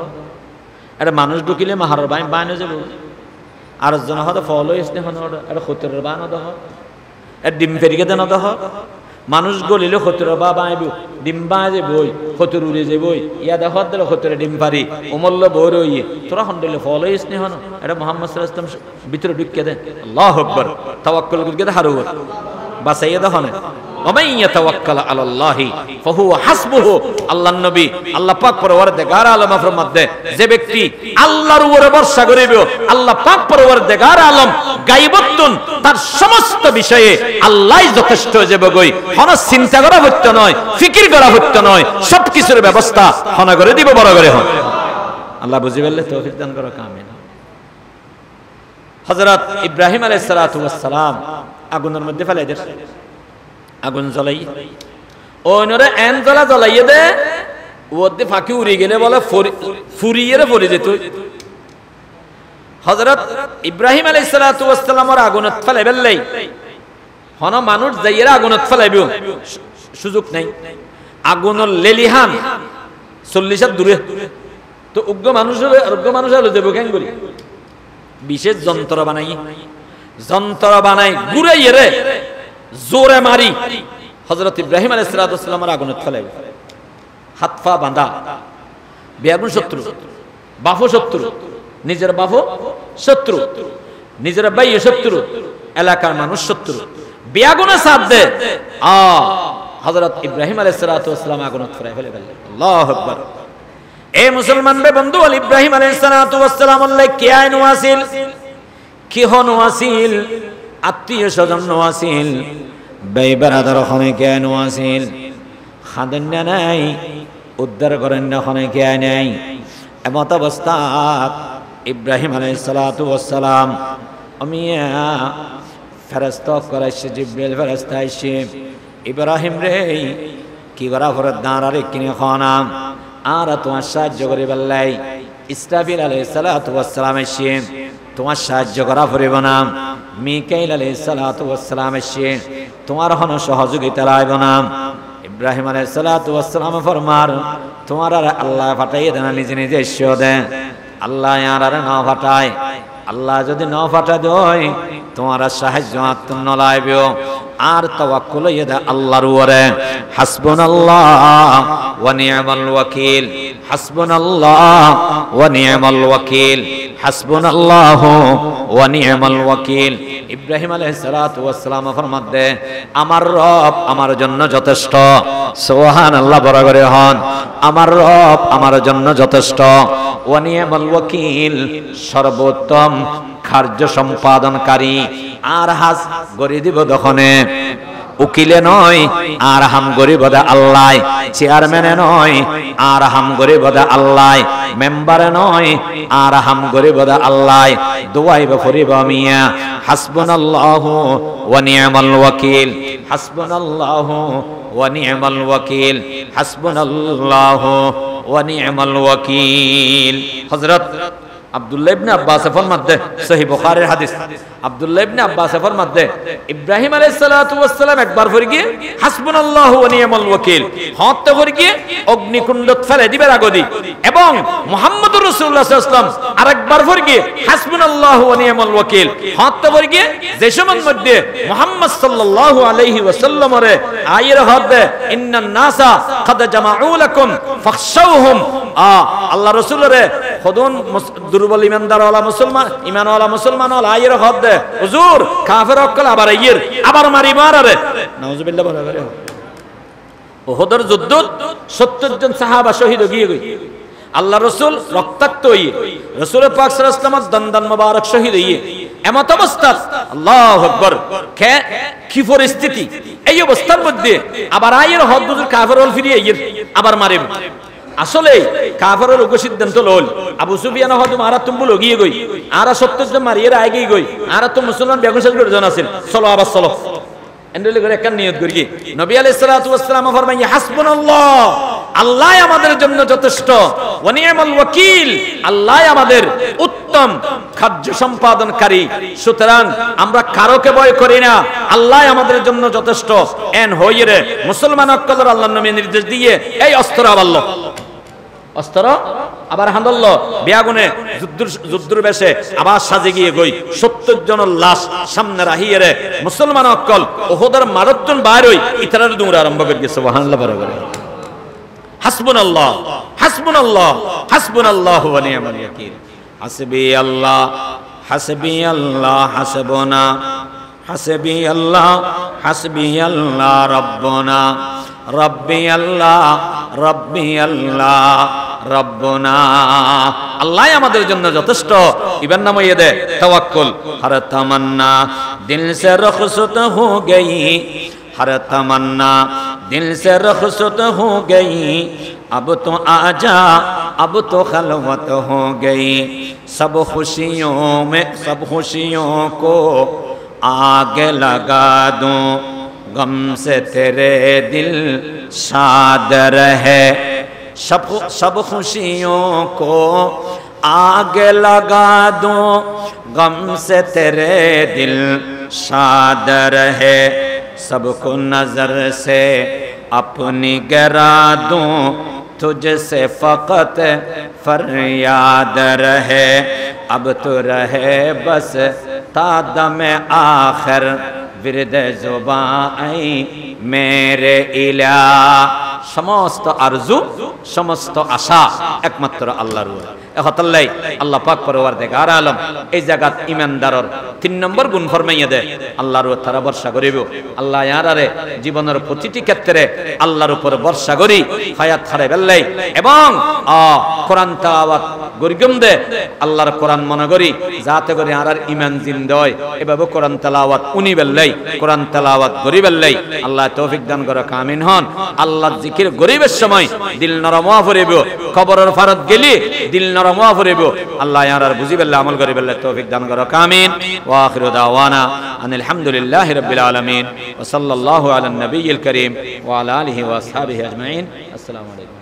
এটা মানুষ ঢুকিলে মাহরের বানা যাব আর জন হয়তো ফলো ইসনে হনো এটা খতরের বানা দহ এ ডিম ফেরিকে দেন দহ মানুষ গলিলে খতরের বা বাইব ডিম বাজে বই খতর উড়ে যে বই ইয়া দেখ দিলে খতরে ডিম পারি অমল্য বই রইয়ে তোরা হন্ডলে ফলো ইসনে হনো এটা মুহাম্মদ সাল্লাল্লাহু আলাইহি ওয়াসাল্লাম ভিতরে ঢুকিয়ে দেন আল্লাহু আকবার তাওয়াক্কুল করিকে দে হারু বাসাইয়ে দহনে ওমান ইয়াতাওয়াক্কাল আলাল্লাহি ফাহুয়া হাসবুহু আল্লাহর নবী আল্লাহ পাক পরওয়ারদিগার আলম ফরমাত দে যে ব্যক্তি আল্লাহর উপরে ভরসা করিবে আল্লাহ পাক পরওয়ারদিগার আলম গায়বতুন তার সমস্ত বিষয়ে আল্লাহই যথেষ্ট হয়ে যাবে গই কোন চিন্তা করা হচ্ছে নয় ফিকির করা হচ্ছে নয় সবকিছুর ব্যবস্থা হনা করে দিব বড় করে হন আল্লাহ বুঝি বললে তৌফিক দান করো কামিন হযরত ইব্রাহিম আলাইহিস সালাতু ওয়াস সালাম আগুনের মধ্যে ফেলে দেন আগুন জ্বলাই ওনরে এন জ্বলাইয়ে দে ওতে ফাঁকি উড়ে গেলে বলে ফুরিয়ে পড়ে যেত হযরত ইব্রাহিম আলাইহিস সালাতু ওয়াস সালামের আগুনত ফেলে বেললাই হন মানুষ যাইরা আগুনত ফেলাইবো সুযোগ নাই আগুনের লেলিহান 40 হাত দূরে তো উগ্র মানুষ হলো দেব কেন করি বিশেষ যন্ত্র বানাই ঘুরাইয়ে রে জোরে মারি হযরত ইব্রাহিম আলাইহিস সালামের আগুনে ফেলে হাত পা বাঁধা বেয়াগুন শত্রু বাফো শত্রু নিজের বাফো শত্রু নিজের ভাই শত্রু এলাকার মানুষ শত্রু বেয়াগুনে সাথ দে হযরত ইব্রাহিম আলাইহিস সালাম আগুনে ফেলে আল্লাহু আকবার এ মুসলমান বে বন্ধু ইব্রাহিম আলাইহিস সালাম আল্লাহ কিয়া নওয়াসিল কি হনওয়াসিল আত্মীয় স্বজন নওয়াসিল ভাই বেরাদার ওখানে কিয়া নওয়াসিল খাদেন না নাই উদ্ধার করেন না ওখানে কিয়া নাই এমত অবস্থা ইব্রাহিম আলাইহিস সালাম আমিয়া ফেরেশতা করাইছে জিবরিল ফেরেশতা আইছে ইব্রাহিম রে কি করা ফরত দাঁড়ারে কিনে খানাম আর তোমার সাহায্য করে বললাই ইসরাফিল আলাইহিস সালাম এসে তোমার সাহায্য করা পড়িব না মিকাইল আলাইহিস সালাম এসে তোমার হন সহযোগিতা লাইব না ইব্রাহিম আলাইহিস সালাম ফরমার তোমার আর আল্লাহ ফাটাইয়ে দেন নিজে নিজে এসে দেন আল্লাহ আর না ফাটায় আল্লাহ যদি না ফাটা দেয় তোমার সাহায্য আত্ম লাইবেও আর তাওয়াক্কুল ইদা আল্লাহর উপরে হাসবুনাল্লাহ ওয়া নি'মাল ওয়াকিল হাসবুনাল্লাহ ওয়া নি'মাল ওয়াকিল হাসবুনাল্লাহু ওয়া নি'মাল ওয়াকিল ইব্রাহিম আলাইহিস সালাম ফরমাতে আমার রব আমার জন্য যথেষ্ট সুবহানাল্লাহ বড় করে হন আমার রব আমার জন্য যথেষ্ট ওয়া নি'মাল ওয়াকিল সর্বোত্তম কার্য সম্পাদনকারী আর হাস গরি দিব দখনে উকিলে নয় আর হাম গরিব দা আল্লাহ চেয়ারম্যানে নয় আর হাম গরিব দা আল্লাহ মেম্বারে নয় আর হাম গরিব দা আল্লাহ দুয়াইব ফরিব মিয়া হাসবুনাল্লাহু ওয়া নি'মাল ওয়াকিল হাসবুনাল্লাহু ওয়া নি'মাল ওয়াকিল হাসবুনাল্লাহু ওয়া নি'মাল ওয়াকিল হযরত আব্দুল্লাহ ইবনে আব্বাস ফরমাতে সহিহ বুখারীর হাদিস আব্দুল্লাহ ইবনে আব্বাস ফরমাতে ইব্রাহিম আলাইহিস সালাম একবার পড়ে গিয়ে হাসবুনাল্লাহু ওয়া নি'মাল ওয়াকিল হাত পড়ে গিয়ে অগ্নিকুণ্ডত ফেলে দিবে আগদি এবং মুহাম্মদুর রাসূলুল্লাহ সাল্লাল্লাহু আলাইহি ওয়াসাল্লাম আরেকবার পড়ে গিয়ে হাসবুনাল্লাহু ওয়া নি'মাল ওয়াকিল হাত পড়ে গিয়ে যে সময়ের মধ্যে মুহাম্মদ সাল্লাল্লাহু আলাইহি ওয়াসাল্লামের আয়ের হাতে ইন্নান নাসা কাদ জামাউ লাকুম ফাখশাউহুম আল্লাহ রাসূলের খোদন দুর্বল ইমানদারওয়ালা মুসলমান ইমানওয়ালা মুসলমান ওয়ালা আয়ের হাতে হুজুর কাফের অকল আবার আয়ের আবার মারি মারারে নাউজুবিল্লাহ বলা করে উহুদের যুদ্ধ 70 জন সাহাবা শহীদ হয়ে গই আল্লাহ রাসূল রক্তাক্ত হয়ে রাসূল পাক সাল্লাল্লাহু আলাইহি ওয়াসাল্লাম দন্দন মোবারক শহীদ হয়ে এমত অবস্থা আল্লাহু আকবার কি পরিস্থিতি এই অবস্থার মধ্যে আবার আয়ের হদ হুজুর কাফের ওল ফিরিয়ে আবার মারে আসলে কাফেরের লোক সিদ্ধান্ত লল আবু সুফিয়ান হয়তো মারা তুমি লগিয়ে গই আর 70 জন মারিয়ে আগে গই আর তো মুসলমান বেগুন শেষ করে জন আছেন চলো আবার চলো এন্ডলে করে একটা নিয়ত করি কি নবী আলাইহিস সালাতু ওয়াস সালাম ফরমায় হাসবুনাল্লাহ আল্লাহ আমাদের জন্য যথেষ্ট ওয়া নি'মাল ওয়াকিল আল্লাহ আমাদের উত্তম কার্য সম্পাদনকারী সুতরাং আমরা কারোকে ভয় করি না আল্লাহ আমাদের জন্য যথেষ্ট এন হইরে মুসলমান অকলর আল্লাহর নামে নির্দেশ দিয়ে এই অস্ত্র আবাল্লো অস্ত্র আবার হান্দল্ল বিয়াগুনে যুদ্ধর বেশে আবার সাজে গিয়ে গই 70 জনের লাশ সামনে রাহিয়ে রে মুসলমান অকল ওহদের মারত্তন বাইর হই ইতারার দুমরা আরম্ভ করে গেছে সুবহানাল্লাহ বরাবর হাসবুনাল্লাহ হাসবুনাল্লাহ হাসবুনাল্লাহু ওয়া নি'মাল ওয়াকিল হাসবি আল্লাহ হাসবি আল্লাহ হাসবুনা হাসবি আল্লাহ হাসবি আল্লাহ রাব্বুনা রব্বি আল্লাহ রব্বি আল্লাহ রব্বুনা আল্লাহ আমাদের জন্য যথেষ্ট ইবার নাম ইয়ে দে তাওয়াক্কুল হর তামান্না দিল সে রখসত হো গই हर तमन्ना दिल से रुखसत हो गई अब तो आजा अब तो खलवत हो गई सब खुशियों को आग लगा दूं गम से तेरे दिल शाद रहे सब खुशियों को आग लगा दूं गम से तेरे दिल शाद रहे सबको नजर से अपनी गिरा दूं तुझसे फकत फरियाद रहे अब तो रहे बस ता दमे आखिर विरद जुबाई मेरे इला समस्त आरजू समस्त आशा एकमात्र आल्लाहर এহতাল্লাই আল্লাহ পাক পরওয়ারদিগার আলম এই জায়গাত ইমানদারর 3 নম্বর গুণ ফরমাইয়া দেয় আল্লাহর উপর তারা ভরসা করিব আল্লাহ ইয়ারারে জীবনের প্রতিটি ক্ষেত্রে আল্লাহর উপর ভরসা করি হায়াত হারে বেল্লাই এবং কোরআন তেলাওয়াত গরিগম দে আল্লাহর কোরআন মনে করি যাতে করে আর ঈমান জিন্দা হয় এভাবে কোরআন তেলাওয়াত উনি বেল্লাই কোরআন তেলাওয়াত গরি বেল্লাই আল্লাহ তৌফিক দান করে আমিন হন আল্লাহর জিকির গরিবের সময় দিল নরম হয়ে পড়িব কবরের ফারত গেলি দিল নরম হয়ে পড়িব আল্লাহ ইয়ার বুঝি বেল্লা আমল করি বেল্লা তৌফিক দান করে আমিন ওয়া আখিরু দাওয়ানা আনিল হামদুলিল্লাহি রাব্বিল আলামিন ওয়া সাল্লাল্লাহু আলা নবিয়িল কারীম ওয়া আলা আলিহি ওয়া আসহাবিহি আজমাইন আসসালামু আলাইকুম।